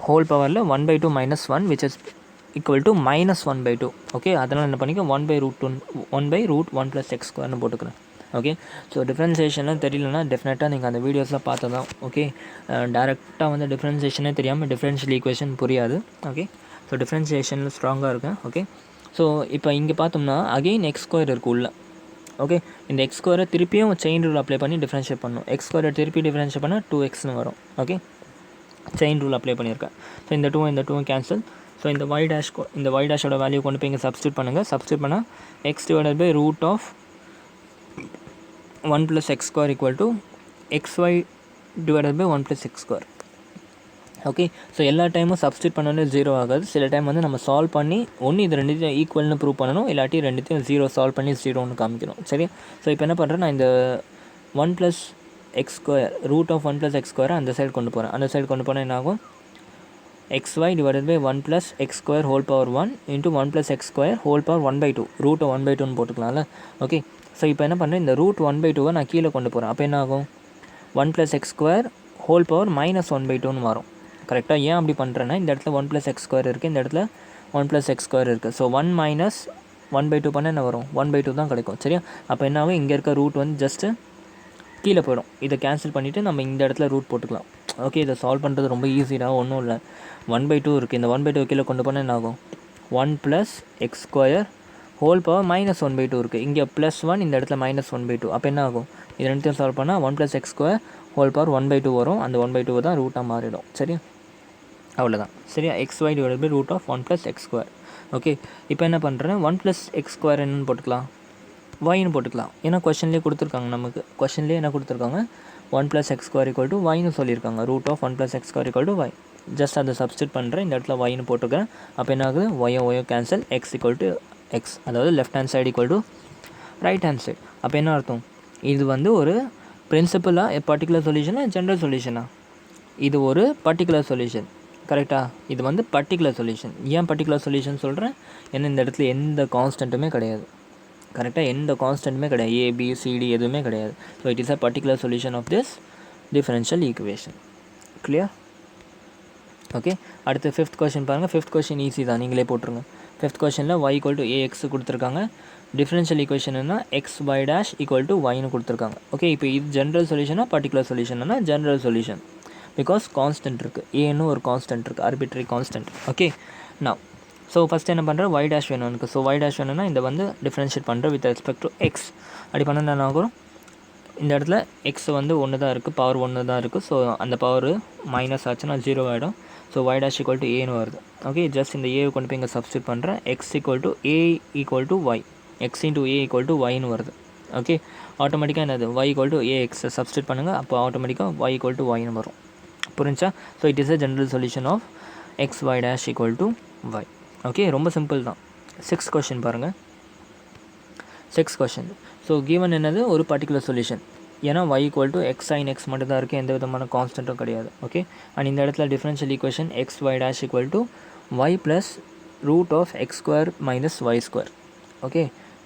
whole பவரில் 1/2 - 1 which is equal to -1/2. Okay, அதனால் என்ன பண்ணிக்க 1/√1 + x² போட்டுக்கிறேன். ஓகே, ஸோ டிஃப்ரென்சியேஷன்லாம் தெரியலனா டெஃபினட்டாக நீங்கள் அந்த வீடியோஸ்லாம் பார்த்து தான். ஓகே, டேரெக்டாக வந்து டிஃப்ரென்சியேஷனே தெரியாமல் டிஃப்ரென்ஷியல் ஈக்குவேஷன் புரியாது. ஓகே, ஸோ டிஃப்ரென்சியேஷனில் ஸ்ட்ராங்காக இருக்கேன். ஓகே, ஸோ இப்போ இங்கே பார்த்தோம்னா அகெயின் x² இருக்குது உள்ள. ஓகே, இந்த x² திருப்பியும் செயின் ரூல் அப்ளை பண்ணி டிஃப்ரென்ஷியேட் பண்ணணும். x² திருப்பி டிஃப்ரென்ஷியேட் பண்ணால் 2xன்னு வரும். ஓகே, செயின் ரூல் அப்ளை பண்ணியிருக்கேன். ஸோ இந்த 2 கேன்சல். ஸோ இந்த y டேஷோட வேல்யூ கொண்டு போய் இங்கே சப்ஸ்டியூட் பண்ணுங்கள். சப்ஸ்டியூட் பண்ணால் x / √1 + x² = xy / 1 + x². Okay, so எல்லா டைமும் சப்ஸ்டியூட் பண்ணோன்னே 0 ஆகாது. சில டைம் வந்து நம்ம சால்வ் பண்ணி ஒன்று இது ரெண்டுத்தையும் ஈக்குவல்னு ப்ரூவ் பண்ணணும், இல்லாட்டி ரெண்டுத்தையும் 0 சால்வ் பண்ணி 0ன்னு காமிக்கணும். சரி, ஸோ இப்போ என்ன பண்ணுறேன், நான் இந்த 1 + x² √1 + x² அந்த சைடு கொண்டு போகிறேன். அந்த சைடு கொண்டு போனால் என்ன ஆகும், xy / 1 + x² whole power 1 into 1 + x² whole power 1/2 √1/2ன்னு போட்டுக்கலாம்ல. ஓகே, ஸோ இப்போ என்ன பண்ணுறேன், இந்த √1/2 நான் கீழே கொண்டு போகிறேன். அப்போ என்ன ஆகும், 1 + x² ஹோல் பவர் -1/2ன்னு மாறும். கரெக்டாக? ஏன் அப்படி பண்ணுறேன்னா இந்த இடத்துல 1 + x² இருக்குது, இந்த இடத்துல 1 + x² இருக்குது. ஸோ 1 - 1/2 பண்ணால் என்ன வரும், 1/2 தான் கிடைக்கும். சரியா? அப்போ என்ன ஆகும், இங்கே இருக்க ரூட் வந்து ஜஸ்ட்டு கீழே போயிடும். இதை கேன்சல் பண்ணிவிட்டு நம்ம இந்த இடத்துல ரூட் போட்டுக்கலாம். ஓகே, இதை சால்வ் பண்ணுறது ரொம்ப ஈஸியாக, ஒன்றும் இல்லை. 1/2 இருக்குது, இந்த 1/2 கீழே கொண்டு போனால் என்ன ஆகும், 1 + x² ஹோல் பவர் -1/2 இருக்குது. இங்கே +1, இந்த இடத்துல -1/2. அப்போ என்ன ஆகும், இது ரெண்டுத்தையும் சால்வ் பண்ணால் 1 + x² ஹோல் பவர் 1/2 வரும். அந்த 1/2 தான் ரூட்டாக மாறிடும். சரியா? அவ்வளோதான். சரியா? xy / √1 + x². ஓகே, இப்போ என்ன பண்ணுறேன், 1 + x² என்னன்னு போட்டுக்கலாம், yன்னு போட்டுக்கலாம். ஏன்னா கொஷன்லேயே கொடுத்துருக்காங்க, நமக்கு கொஷன்லேயே என்ன கொடுத்துருக்காங்க, 1 + x² = yன்னு சொல்லியிருக்காங்க. √1 + x² = y. ஜஸ்ட் அதை சப்ஸ்டியூட் பண்ணுறேன், இந்த இடத்துல yன்னு போட்டுக்கிறேன். அப்போ என்ன ஆகுது, y கேன்சல், x = x, அதாவது left hand side = right hand side. அப்போ என்ன அர்த்தம், இது வந்து ஒரு பிரின்சிபலாக பர்டிகுலர் சொல்யூஷனா ஜென்ரல் சொல்யூஷனா? இது ஒரு பர்டிகுலர் சொல்யூஷன். கரெக்டாக? இது வந்து பர்டிகுலர் சொல்யூஷன். ஏன் பர்டிகுலர் சொல்யூஷன் சொல்கிறேன், ஏன்னா இந்த இடத்துல எந்த கான்ஸ்டன்ட்டுமே கிடையாது. கரெக்டாக? எந்த கான்ஸ்டன்ட்டுமே கிடையாது, a b c d எதுவுமே கிடையாது. So it is a particular solution of this differential equation. Clear? Okay, அடுத்து 5th கொஷின் பாருங்கள். 5th கொஷின் ஈஸி தான், நீங்களே போட்டுருங்க. 5th கொஷனில் y = ax கொடுத்துருக்காங்க. டிஃபரன்ஷியல் ஈக்குவேஷன்னா xy dash = yன்னு கொடுத்துருக்காங்க. ஓகே, இப்போ இது ஜென்ரல் சொல்யூஷனா பர்டிகுலர் சொல்யூஷன்னா ஜென்ரல் சொல்யூஷன். பிகாஸ் கான்ஸ்டன்ட் இருக்குது, ஏன்னு ஒரு கான்ஸ்டன்ட் இருக்குது, ஆர்பிட்ரரி கான்ஸ்டன்ட். ஓகே, நான் ஸோ ஃபஸ்ட் என்ன பண்ணுறேன், y டேஷ் வேணும் எனக்கு. ஸோ y டேஷ் வேணும்னா இந்த வந்து டிஃப்ரென்ஷியேட் பண்ணுறேன் வித் ரெஸ்பெக்ட் டு எக்ஸ். அப்படி பண்ணால் என்ன ஆகும், இந்த இடத்துல எக்ஸ் வந்து 1 தான் இருக்குது, பவர் 1 தான் இருக்குது. ஸோ அந்த பவர் மைனஸ் ஆச்சுன்னா 0 ஆகிடும். ஸோ y dash = aன்னு வருது. ஓகே, ஜஸ்ட் இந்த ஏவை கொண்டு போய் இங்கே சப்ஸ்டியூட் பண்ணுறேன். x = a = y, x × a = yன்னு வருது. ஓகே ஆட்டோமேட்டிக்காக என்னது y ஈக்குவல் டு ஏஎக்ஸை சப்ஸ்டியூட் பண்ணுங்கள், அப்போ ஆட்டோமேட்டிக்காக y ஈக்குவல் டு ஒய்னு வரும். புரிஞ்சா? So it is a general solution of x y dash equal to y. Okay ரொம்ப சிம்பிள் தான். 6th கொஷின் பாருங்கள். 6th question. ஸோ கிவன் என்னது ஒரு பர்டிகுலர் சொல்யூஷன், ஏன்னா y equal to x sine x மட்டும் தான் இருக்குது, எந்த விதமான கான்ஸ்டன்ட்டும் கிடையாது. ஓகே அண்ட் இந்த இடத்துல differential equation x y dash equal to y plus root of X square minus Y square. Okay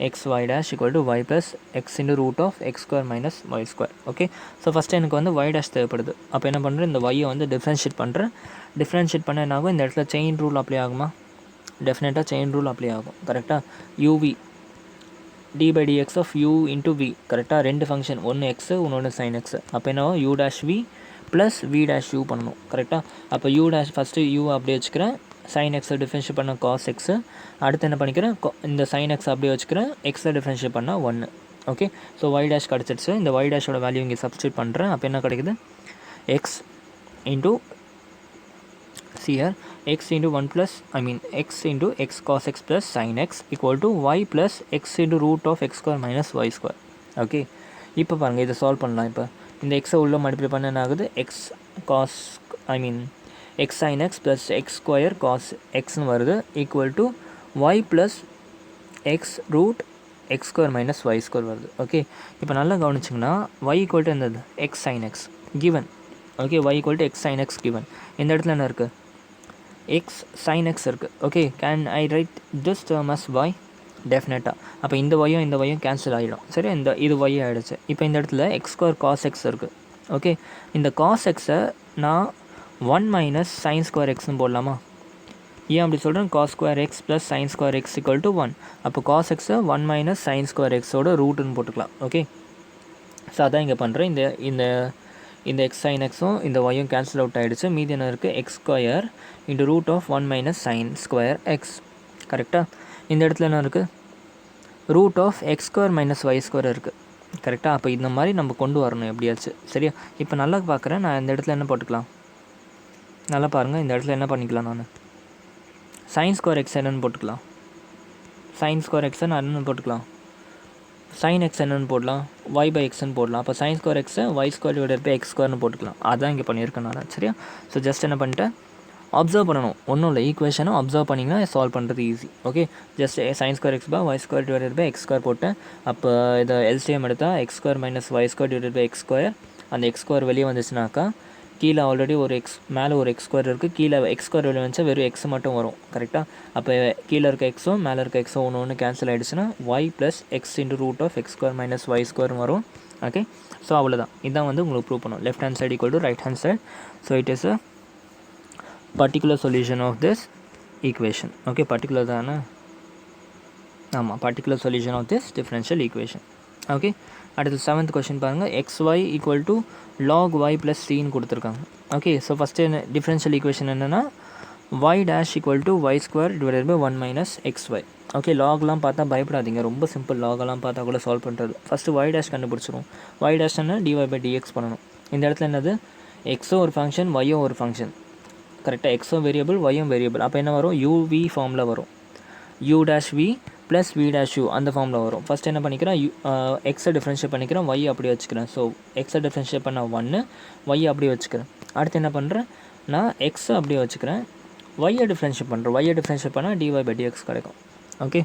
x y dash equal to y plus x into root of X square minus Y square. Okay so first எனக்கு வந்து ஒய் டேஷ் தேவைப்படுது. அப்போ என்ன பண்ணுறேன், இந்த ஒய்யை வந்து டிஃப்ரென்ஷியேட் பண்ணுறேன். டிஃப்ரென்ஷியேட் பண்ண என்ன ஆகும், இந்த இடத்துல செயின் ரூல் அப்ளை ஆகுமா? டெஃபினட்டாக செயின் ரூல் அப்ளை ஆகும். கரெக்டாக u v d by d x of u into v. கரெக்டாக ரெண்டு ஃபங்க்ஷன், ஒன்று எக்ஸு இன்னொன்று சைன் எக்ஸு. அப்போ என்ன u dash v plus v dash u பண்ணணும். கரெக்டாக அப்போ யூ டேஷ் ஃபஸ்ட்டு யூ அப்படியே வச்சுக்கிறேன், சைன் எக்ஸை டிஃப்ரென்ஷியேட் பண்ண காஸ் எக்ஸு. அடுத்து என்ன பண்ணிக்கிறேன், இந்த சைன் எக்ஸ் அப்படியே வச்சுக்கிறேன், எக்ஸை டிஃப்ரென்ஷியேட் பண்ணால் 1. ஓகே ஸோ ஒய் டேஷ் கிடச்சிடுச்சு. இந்த ஒய் டேஷோட வேல்யூ இங்கே சப்ஸ்டியூட் பண்ணுறேன். அப்போ என்ன கிடைக்குது, X into here x into 1 plus x into x cos x plus sin x equal to y plus x into root of x square minus y square. Okay இப்போ பாருங்கள் இதை சால்வ் பண்ணலாம். இப்போ இந்த எக்ஸை உள்ள மல்டிப்ளை பண்ண என்ன ஆகுது, x cos x sine X plus x square cos எக்ஸ்னு வருது, equal to y plus x root x square minus Y square வருது. ஓகே இப்போ நல்லா கவனிச்சிங்கன்னா ஒய் ஈக்குவல் டு என்னது, x sine x given. Okay Y equal to x sine x given. இந்த இடத்துல என்ன இருக்குது, எக்ஸ் சைன் எக்ஸ் இருக்குது. Okay can I write this term as y? டெஃபினட்டாக. அப்போ இந்த ஒய்யும் இந்த ஒய்யும் கேன்சல் ஆகிடும். சரி இது ஒய் ஆகிடுச்சு. இப்போ இந்த இடத்துல எக்ஸ் ஸ்கொயர் காஸ் எக்ஸ் இருக்குது. ஓகே இந்த காஸ் எக்ஸை நான் 1 மைனஸ் சைன் ஸ்கொயர் எக்ஸ்னு போடலாமா? ஏன் அப்படி சொல்கிறேன், cos square x plus sine square x equal to 1. அப்போ காஸ் எக்ஸை 1 மைனஸ் சைன் ஸ்கொயர் எக்ஸோட ரூட்டுன்னு போட்டுக்கலாம். ஓகே ஸோ அதான் இங்கே பண்ணுறேன். இந்த எக்ஸ் சைன் எக்ஸும் இந்த ஒய்யும் கேன்சல் அவுட் ஆகிடுச்சு. மீதி என்ன இருக்குது, x square into root of 1 minus sine square x. கரெக்டாக இந்த இடத்துல என்ன இருக்குது, root of X square minus Y square இருக்குது. கரெக்டாக அப்போ இந்த மாதிரி நம்ம கொண்டு வரணும் எப்படியாச்சு. சரியா இப்போ நல்லா பார்க்குறேன், நான் இந்த இடத்துல என்ன போட்டுக்கலாம், நல்லா பாருங்கள். இந்த இடத்துல என்ன பண்ணிக்கலாம், நான் சைன் ஸ்கொயர் எக்ஸ் என்னன்னு போட்டுக்கலாம். சைன் ஸ்கொயர் எக்ஸை நான் என்னென்னு போட்டுக்கலாம், சைன் எக்ஸ் என்னன்னு போடலாம், ஒய் பை எக்ஸ்ன்னு போடலாம். அப்போ சைன் ஸ்கொயர் எக்ஸை y square divided by x ஸ்கொயர்னு போட்டுக்கலாம். அதான் இங்கே பண்ணியிருக்கேன் நான். சரியா ஸோ ஜஸ்ட் என்ன பண்ணிட்டேன், அப்சர்வ் பண்ணணும், ஒன்றும் இல்லை, ஈக்குவேஷனும் அப்சர்வ் பண்ணிங்கன்னா சால்வ் பண்ணுறது easy. Okay just sine square x by y square divided by x square போட்டேன். அப்போ இதை எல்சிஎம் எடுத்தால் x square minus Y square divided by x square. அந்த எக்ஸ் ஸ்கொயர் வெளியே வந்துச்சுனாக்கா கீழே ஆல்ரெடி ஒரு எக்ஸ், மேலே ஒரு எக்ஸ் ஸ்கொயர் இருக்குது, கீழே எக்ஸ் ஸ்கொயர் வெளியே வந்துச்சா வெறும் எக்ஸ் மட்டும் வரும். கரெக்டாக அப்போ கீழே இருக்க எக்ஸும் மேலே இருக்க எக்ஸும் ஒன்று கேன்சல் ஆகிடுச்சுன்னா Y plus X into root of X square minus Y square வரும். ஓகே ஸோ அவ்வளோதான், இதான் வந்து உங்களுக்கு ப்ரூவ் பண்ணும். Left hand side equal to right hand side. So it is a particular solution of this equation. Okay particular தானே, ஆமாம் particular solution of this differential equation. Okay அடுத்து 7th கொஷின் பாருங்கள். xy equal to log y plus சின்னு கொடுத்துருக்காங்க. ஓகே ஸோ ஃபஸ்ட்டு என்ன டிஃப்ரென்ஷியல் ஈக்குவேஷன் என்னென்னா y dash equal to Y square divided by 1 minus xy. Okay லாக்லாம் பார்த்தா பயப்படாதீங்க, ரொம்ப சிம்பிள். லாகெல்லாம் பார்த்தா கூட சால்வ் பண்ணுறது. ஃபஸ்ட்டு y டேஷ் கண்டுபிடிச்சிரும். y டேஷ் என்ன, dy பை dx பண்ணணும். இந்த இடத்துல என்னது, எக்ஸும் ஒரு ஃபங்க்ஷன் ஒய்யும் ஒரு ஃபங்க்ஷன். கரெக்டாக எக்ஸும் வேரியபிள் ஒய்யும் வேரியபிள். அப்போ என்ன வரும், யூவி ஃபார்மில் வரும். U dash v plus v dash u அந்த ஃபார்மில் வரும். ஃபஸ்ட் என்ன பண்ணிக்கிறேன், எக்ஸை டிஃப்ரென்ஷியேட் பண்ணிக்கிறேன், ஒய் அப்படியே வச்சுக்கிறேன். ஸோ எக்ஸை டிஃப்ரென்ஷியேட் பண்ண 1, ஒய் அப்படியே வச்சுக்கிறேன். அடுத்து என்ன பண்ணுறேன், நான் எக்ஸை அப்படியே வச்சுக்கிறேன், ஒய்யை டிஃப்ரென்ஷியேட் பண்ணுறேன். ஒய்யை டிஃப்ரென்ஷியேட் பண்ணால் டிஒய் பை டிஎக்ஸ் கிடைக்கும். ஓகே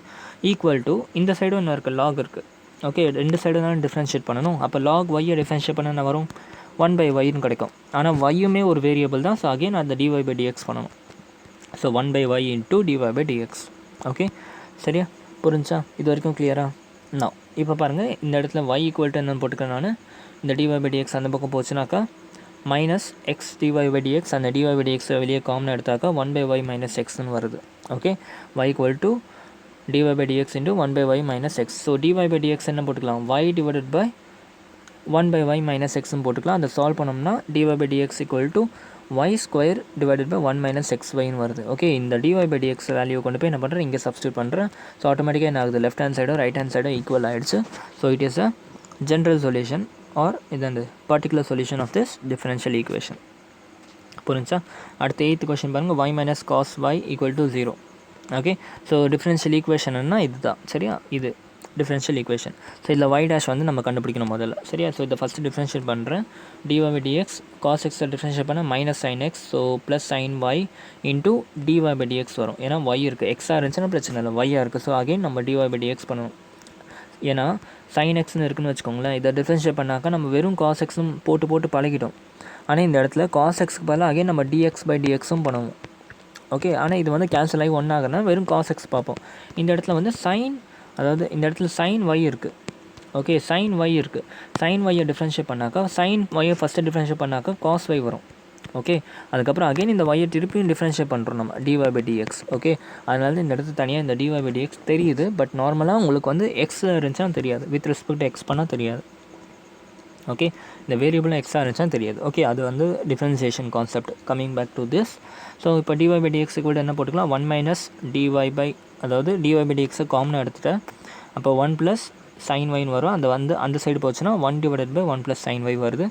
ஈக்குவல் டு இந்த சைடும் என்ன இருக்குது, லாக் இருக்குது. ஓகே ரெண்டு சைடும் தான் டிஃப்ரென்ஷியேட் பண்ணணும். அப்போ லாக் ஒய்யை டிஃப்ரென்ஷியேட் பண்ண என்ன வரும், 1 பை ஒய்னு கிடைக்கும். ஆனால் ஒய்யுமே ஒரு வேரியபிள் தான். ஸோ அகெயின் அந்த டிஒய் பை டிஎக்ஸ் பண்ணணும். So 1 by y into d y by d x. Okay சரியா புரிஞ்சா, இது வரைக்கும் கிளியரா? நான் இப்போ பாருங்கள் இந்த இடத்துல ஒய் ஈக்குவல் டு என்னன்னு போட்டுக்கிறேன் நான். இந்த டிஒய் பை டிஎக்ஸ் அந்த பக்கம் போச்சுனாக்கா minus X DY by DX, அந்த டிஒய் பை டிஎக்ஸை வெளியே காமனாக எடுத்தாக்கா 1 பை ஒய் மைனஸ் எக்ஸ்னு வருது. Okay Y equal to DY by DX into 1 by Y minus X. So DY by DX என்ன போட்டுக்கலாம், Y divided by 1 by y minus x போட்டுக்கலாம். அதை சால்வ் பண்ணோம்னா dy by dx equal to y square divided by 1 minus xy வருது. ஓகே இந்த dy by dx வேல்யூ கொண்டு போய் என்ன பண்ணுறேன், இங்கே சப்ஸ்டியூட் பண்ணுறேன். ஸோ ஆட்டோமேட்டிக்காக என்ன ஆகுது, லெஃப்ட் ஹேண்ட் சைடும் ரைட் ஹேண்ட் சைடும் ஈக்குவல் ஆகிடுச்சு. So it is a general solution or இது அந்த particular solution of this differential equation. புரிஞ்சா? அடுத்து 8th கொஸ்டின் பாருங்கள், y minus cos y equal to 0. Okay so differential ஈக்குவேஷன்னா இதுதான். சரியா இது டிஃபரன்ஷியல் ஈக்குவேஷன். ஸோ இதில் y டேஷ் வந்து நம்ம கண்டுபிடிக்கணும் முதல்ல, சரியா? ஸோ இதை ஃபஸ்ட்டு டிஃபரன்ஷியேட் பண்ணுறேன். dy by dx cos x differentiate பண்ணால் minus sine X, so plus sine y into dy by dx வரும். ஏன்னா y இருக்குது, எக்ஸாக இருந்துச்சுன்னா பிரச்சனை இல்லை, y இருக்குது. ஸோ அகைன் நம்ம dy by dx பண்ணணும். ஏன்னா சைன் எக்ஸ்னு இருக்குன்னு வச்சுக்கோங்களேன், இதை டிஃபரன்ஷியேட் பண்ணாக்கா நம்ம வெறும் காஸ் எக்ஸும் போட்டு பழகிட்டோம். ஆனால் இந்த இடத்துல காஸ் எக்ஸ்க்கு பதிலாக அகைன் நம்ம dx by dxும் பண்ணுவோம். ஓகே, ஆனால் இது வந்து கேன்சல் ஆகி ஒன் ஆகுனா வெறும் காஸ் எக்ஸ் பார்ப்போம். இந்த இடத்துல வந்து சைன், அதாவது இந்த இடத்துல சைன் y இருக்குது. ஓகே, சைன் y இருக்குது. சைன் y டிஃப்ரென்ஷியேட் பண்ணாக்கா, சைன் y ஃபஸ்ட்டு டிஃப்ரென்ஷியேட் பண்ணாக்கா காஸ் y வரும். ஓகே, அதுக்கப்புறம் அகைன் இந்த y திருப்பியும் டிஃப்ரென்ஷியேட் பண்ணுறோம் நம்ம dy by dx. ஓகே, அதனால இந்த இடத்துல தனியாக இந்த dy by dx தெரியுது. பட் நார்மலாக உங்களுக்கு வந்து எக்ஸில் இருந்துச்சுன்னா தெரியாது, வித் ரெஸ்பெக்ட் எக்ஸ் பண்ணால் தெரியாது. ஓகே, இந்த வேரியபிளாக எக்ஸாக இருந்துச்சுன்னா தெரியாது. ஓகே, அது வந்து differentiation concept. Coming back to this, so இப்போ dy by dx கூட என்ன போட்டுக்கலாம், 1 மைனஸ் dy by, அதாவது dy by dx காமனாக எடுத்துகிட்டேன். அப்போ 1 ப்ளஸ் sin y வரும். அந்த வந்து அந்த சைடு போச்சுன்னா 1 divided by 1 plus sin y வருது.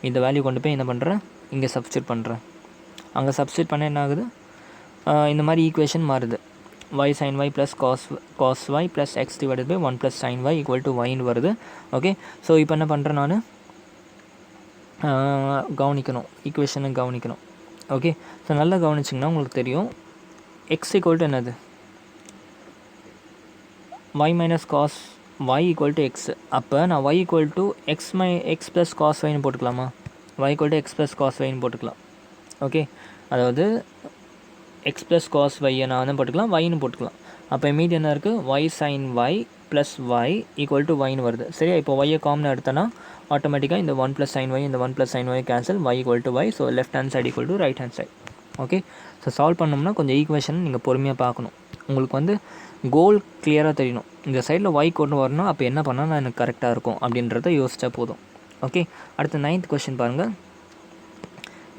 இந்த வேல்யூ கொண்டு போய் என்ன பண்ணுறேன், இங்கே சப்ஸ்டியூட் பண்ணுறேன். அங்கே சப்ஸ்டியூட் பண்ண என்ன ஆகுது, இந்த மாதிரி ஈக்குவேஷன் மாறுது. y sin y plus cos y plus x divided by 1 plus sin y equal to yன்னு வருது. ஓகே, ஸோ இப்போ என்ன பண்ணுறேன், நான் கவனிக்கணும், ஈக்குவேஷனை கவனிக்கணும். ஓகே, ஸோ நல்லா கவனிச்சிங்கன்னா உங்களுக்கு தெரியும், x ஈக்குவல் டு என்னது, y minus cos y equal to X. அப்போ நான் y equal to X plus cos வைன்னு போட்டுக்கலாமா, y equal to X plus cos வைன்னு போட்டுக்கலாம். ஓகே, அதாவது எக்ஸ் ப்ளஸ் காஸ் வையை நான் வந்து போட்டுக்கலாம், yன்னு போட்டுக்கலாம். அப்போ மீதி என்ன இருக்குது, y sin y plus y equal to yன்னு வருது. சரியா? இப்போ y காமனாக எடுத்தோன்னா ஆட்டோமேட்டிக்காக இந்த 1 ப்ளஸ் sin y இந்த 1 plus sin y cancel, y equal to y. So left hand side equal to right hand side. Okay, so solve பண்ணோம்னா கொஞ்சம் ஈக்குவேஷன் நீங்கள் பொறுமையாக பார்க்கணும். உங்களுக்கு வந்து கோல் கிளியராக தெரியணும். இந்த சைடில் y கொண்டு வரணும், அப்போ என்ன பண்ணால் நான் எனக்கு கரெக்டாக இருக்கும் அப்படின்றத யோசிச்சா போதும். ஓகே, அடுத்த 9th கொஸ்டின் பாருங்கள்.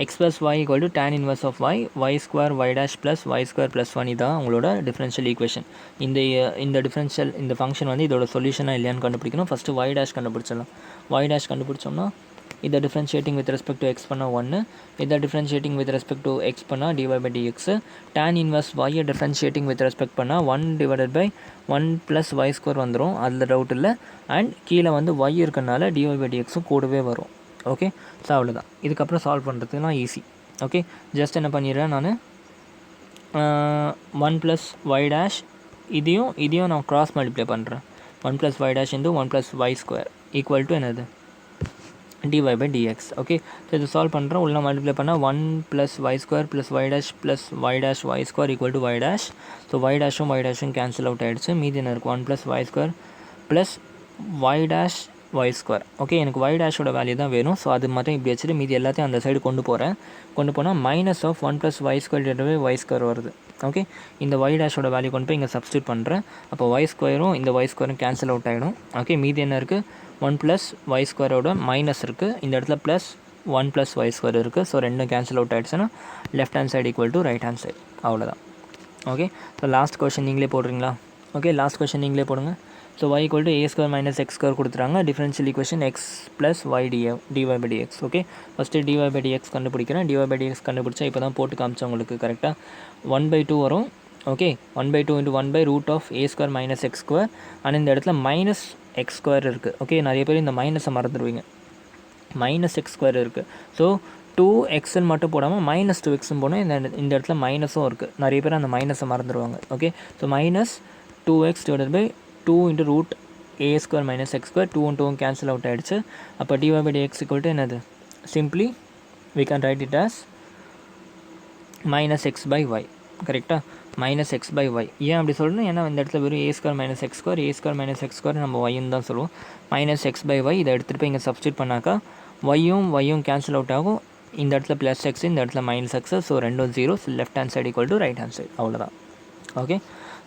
x plus y equal to tan inverse of y square y dash plus y square plus 1 இதான் உங்களோட டிஃபரன்ஷியல் ஈக்குவேஷன். இந்த டிஃபரன்ஷியல் இந்த ஃபங்க்ஷன் வந்து இதோட சொல்யூஷனாக இல்லையான்னு கண்டுபிடிக்கணும். ஃபஸ்ட்டு y டேஷ் கண்டுபிடிச்சிடலாம். y டேஷ் கண்டுபிடிச்சோம்னா இதை differentiating with respect to x பண்ணால் 1, இதை differentiating with respect to x பண்ணால் dy by dx, tan inverse y differentiating with respect பண்ணால் 1 divided by 1 plus y square வந்துடும், அதில் டவுட் இல்லை. அண்ட் கீழே வந்து y இருக்கனால dy by dxும் கூடவே வரும். ஓகே, ஸோ அவ்வளோதான். இதுக்கப்புறம் சால்வ் பண்ணுறதுலாம் ஈஸி. ஓகே, ஜஸ்ட் என்ன பண்ணிடுறேன், நான் 1 ப்ளஸ் y டேஷ் இதையும் நான் க்ராஸ் மல்டிப்ளை பண்ணுறேன். 1 plus y dash into 1 plus y square equal to என்னது, dy by dx. Okay, so இது சால்வ் பண்ணுறோம். உள்ள மல்டிப்ளை பண்ணால் 1 plus y square plus y dash plus y dash y square equal to y dash. So y டேஷும் கேன்சல் அவுட் ஆகிடுச்சு. மீதி என்ன இருக்குது, 1 plus y square plus y dash y square. Okay, எனக்கு y டேஷோட வேல்யூ தான் வேணும். ஸோ அது மட்டும் இப்படி வச்சுட்டு மீதி எல்லாத்தையும் அந்த சைடு கொண்டு போனால் minus of 1 plus y square divided by y square வருது. ஓகே, இந்த y டேஷோட வேல்யூ கொண்டு போய் இங்கே சப்ஸ்டியூட் பண்ணுறேன். அப்போ y ஸ்கொயரும் இந்த y ஸ்கொயரும் கேன்சல் அவுட் ஆகிடும். ஓகே, மீதி என்ன இருக்குது, 1 ப்ளஸ் y ஸ்கொயரோட மைனஸ் இருக்குது, இந்த இடத்துல ப்ளஸ் 1 ப்ளஸ் y ஸ்கொயர் இருக்குது. ஸோ ரெண்டும் கேன்சல் அவுட் ஆகிடுச்சுன்னா left hand side equal to right hand side. அவ்வளோதான். ஓகே, ஸோ லாஸ்ட் கொஸ்டின் நீங்களே போடுறீங்களா? ஓகே, லாஸ்ட் கொஸ்டின் நீங்களே போடுங்க. So y equal to a square minus X square கொடுத்துறாங்க. Differential equation X plus y dy by dx. Okay, first dy by dx கண்டுபிடிக்கிறேன். dy by dx கண்டுபிடிச்சா இப்போ தான் போட்டு காமிச்சேன் உங்களுக்கு கரெக்டாக. 1/2 வரும். Okay, 1/2 into 1 by root of a square minus X square. ஆனால் இந்த இடத்துல மைனஸ் எக்ஸ் ஸ்கொயர் இருக்குது. ஓகே, நிறைய பேர் இந்த மைனஸை மறந்துடுவீங்க. மைனஸ் எக்ஸ் ஸ்கொயர் இருக்குது. ஸோ 2xன்னு மட்டும் போடாமல் மைனஸ் 2xன்னு போனால் இந்த இடத்துல மைனஸும் இருக்குது. நிறைய பேர் அந்த மைனஸை மறந்துடுவாங்க. Okay, so minus 2x divided by 2 into root a square minus X square. 2 and 2 cancel out ஆகிடுச்சு. அப்போ dy by dx equal to என்னது, simply we can write it as minus x by y. கரெக்டாக, மைனஸ் எக்ஸ் பை ஒய். ஏன் அப்படி சொல்லணும், ஏன்னா இந்த இடத்துல வெறும் a square minus X square நம்ம ஒய்ன்னு தான் சொல்லுவோம். மைனஸ் எக்ஸ் பை ஒய் இதை எடுத்துகிட்டு போய் இங்கே சப்ஸ்டியூட் பண்ணாக்கா ஒய்யும் கேன்சல் அவுட் ஆகும். இந்த இடத்துல ப்ளஸ் எக்ஸ், இந்த இடத்துல மைனஸ் எக்ஸ். ஸோ ரெண்டும் 0. Left hand side equal to right hand side. அவ்வளோதான். ஓகே,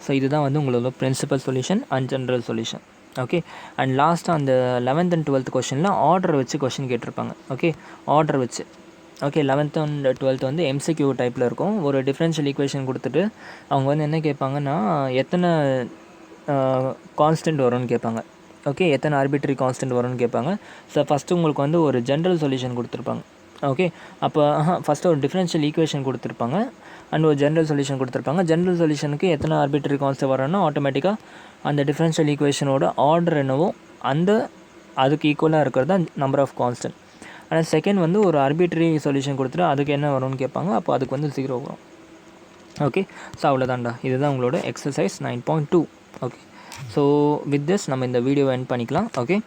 ஸோ இதுதான் வந்து உங்களோட principal solution and general solution. Okay, and லாஸ்ட்டாக அந்த 11th and 12th கொஷனில் ஆர்டர் வச்சு கொஷின் கேட்டிருப்பாங்க. ஓகே, ஆர்டர் வச்சு. ஓகே, 11th and 12th வந்து MCQ டைப்பில் இருக்கும். ஒரு டிஃப்ரென்ஷியல் ஈக்குவேஷன் கொடுத்துட்டு அவங்க வந்து என்ன கேட்பாங்கன்னா, எத்தனை கான்ஸ்டன்ட் வரும்னு கேட்பாங்க. ஓகே, எத்தனை ஆர்பிட்ரரி கான்ஸ்டன்ட் வரும்னு கேட்பாங்க. ஸோ ஃபஸ்ட்டு உங்களுக்கு வந்து ஒரு ஜென்ரல் சொல்யூஷன் கொடுத்துருப்பாங்க. ஓகே. அப்போ ஃபஸ்ட்டு ஒரு டிஃபரன்ஷியல் ஈக்குவேஷன் கொடுத்துருப்பாங்க அண்ட் ஒரு ஜென்ரல் சொல்யூஷன் கொடுத்துருப்பாங்க. ஜென்ரல் சொல்யூஷனுக்கு எத்தனை ஆர்பிட்ரரி கான்ஸ்டன்ட் வரணும்னா ஆட்டோமேட்டிக்காக அந்த டிஃபரன்ஷியல் ஈக்குவேஷனோட ஆர்டர் என்னவோ அதுக்கு ஈக்குவலாக இருக்கிறது தான் நம்பர் ஆஃப் கான்ஸ்டன்ட். ஆனால் செகண்ட் வந்து ஒரு ஆர்பிட்ரரி சொல்யூஷன் கொடுத்துட்டு அதுக்கு என்ன வரும்னு கேட்பாங்க. அப்போ அதுக்கு வந்து 0 வரும். ஓகே. ஸோ அவ்வளோதான்டா. இதுதான் உங்களோட exercise 9.2. Okay. So with this நம்ம இந்த வீடியோவை எண்ட் பண்ணிக்கலாம். ஓகே.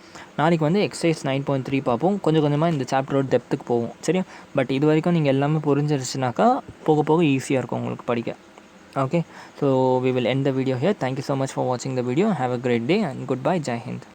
நாளைக்கு வந்து எக்ஸசைஸ் 9.3 பார்ப்போம். கொஞ்சம் கொஞ்சமாக இந்த சாப்டரோட டெப்த்துக்கு போவோம். சரியா? பட் இது வரைக்கும் நீங்கள் எல்லாமே புரிஞ்சிருச்சுனாக்கா போக போக ஈஸியாக இருக்கும் உங்களுக்கு படிக்க. Okay, so we will end the video here. Thank you so much for watching the video. Have a great day and goodbye. Jai Hind.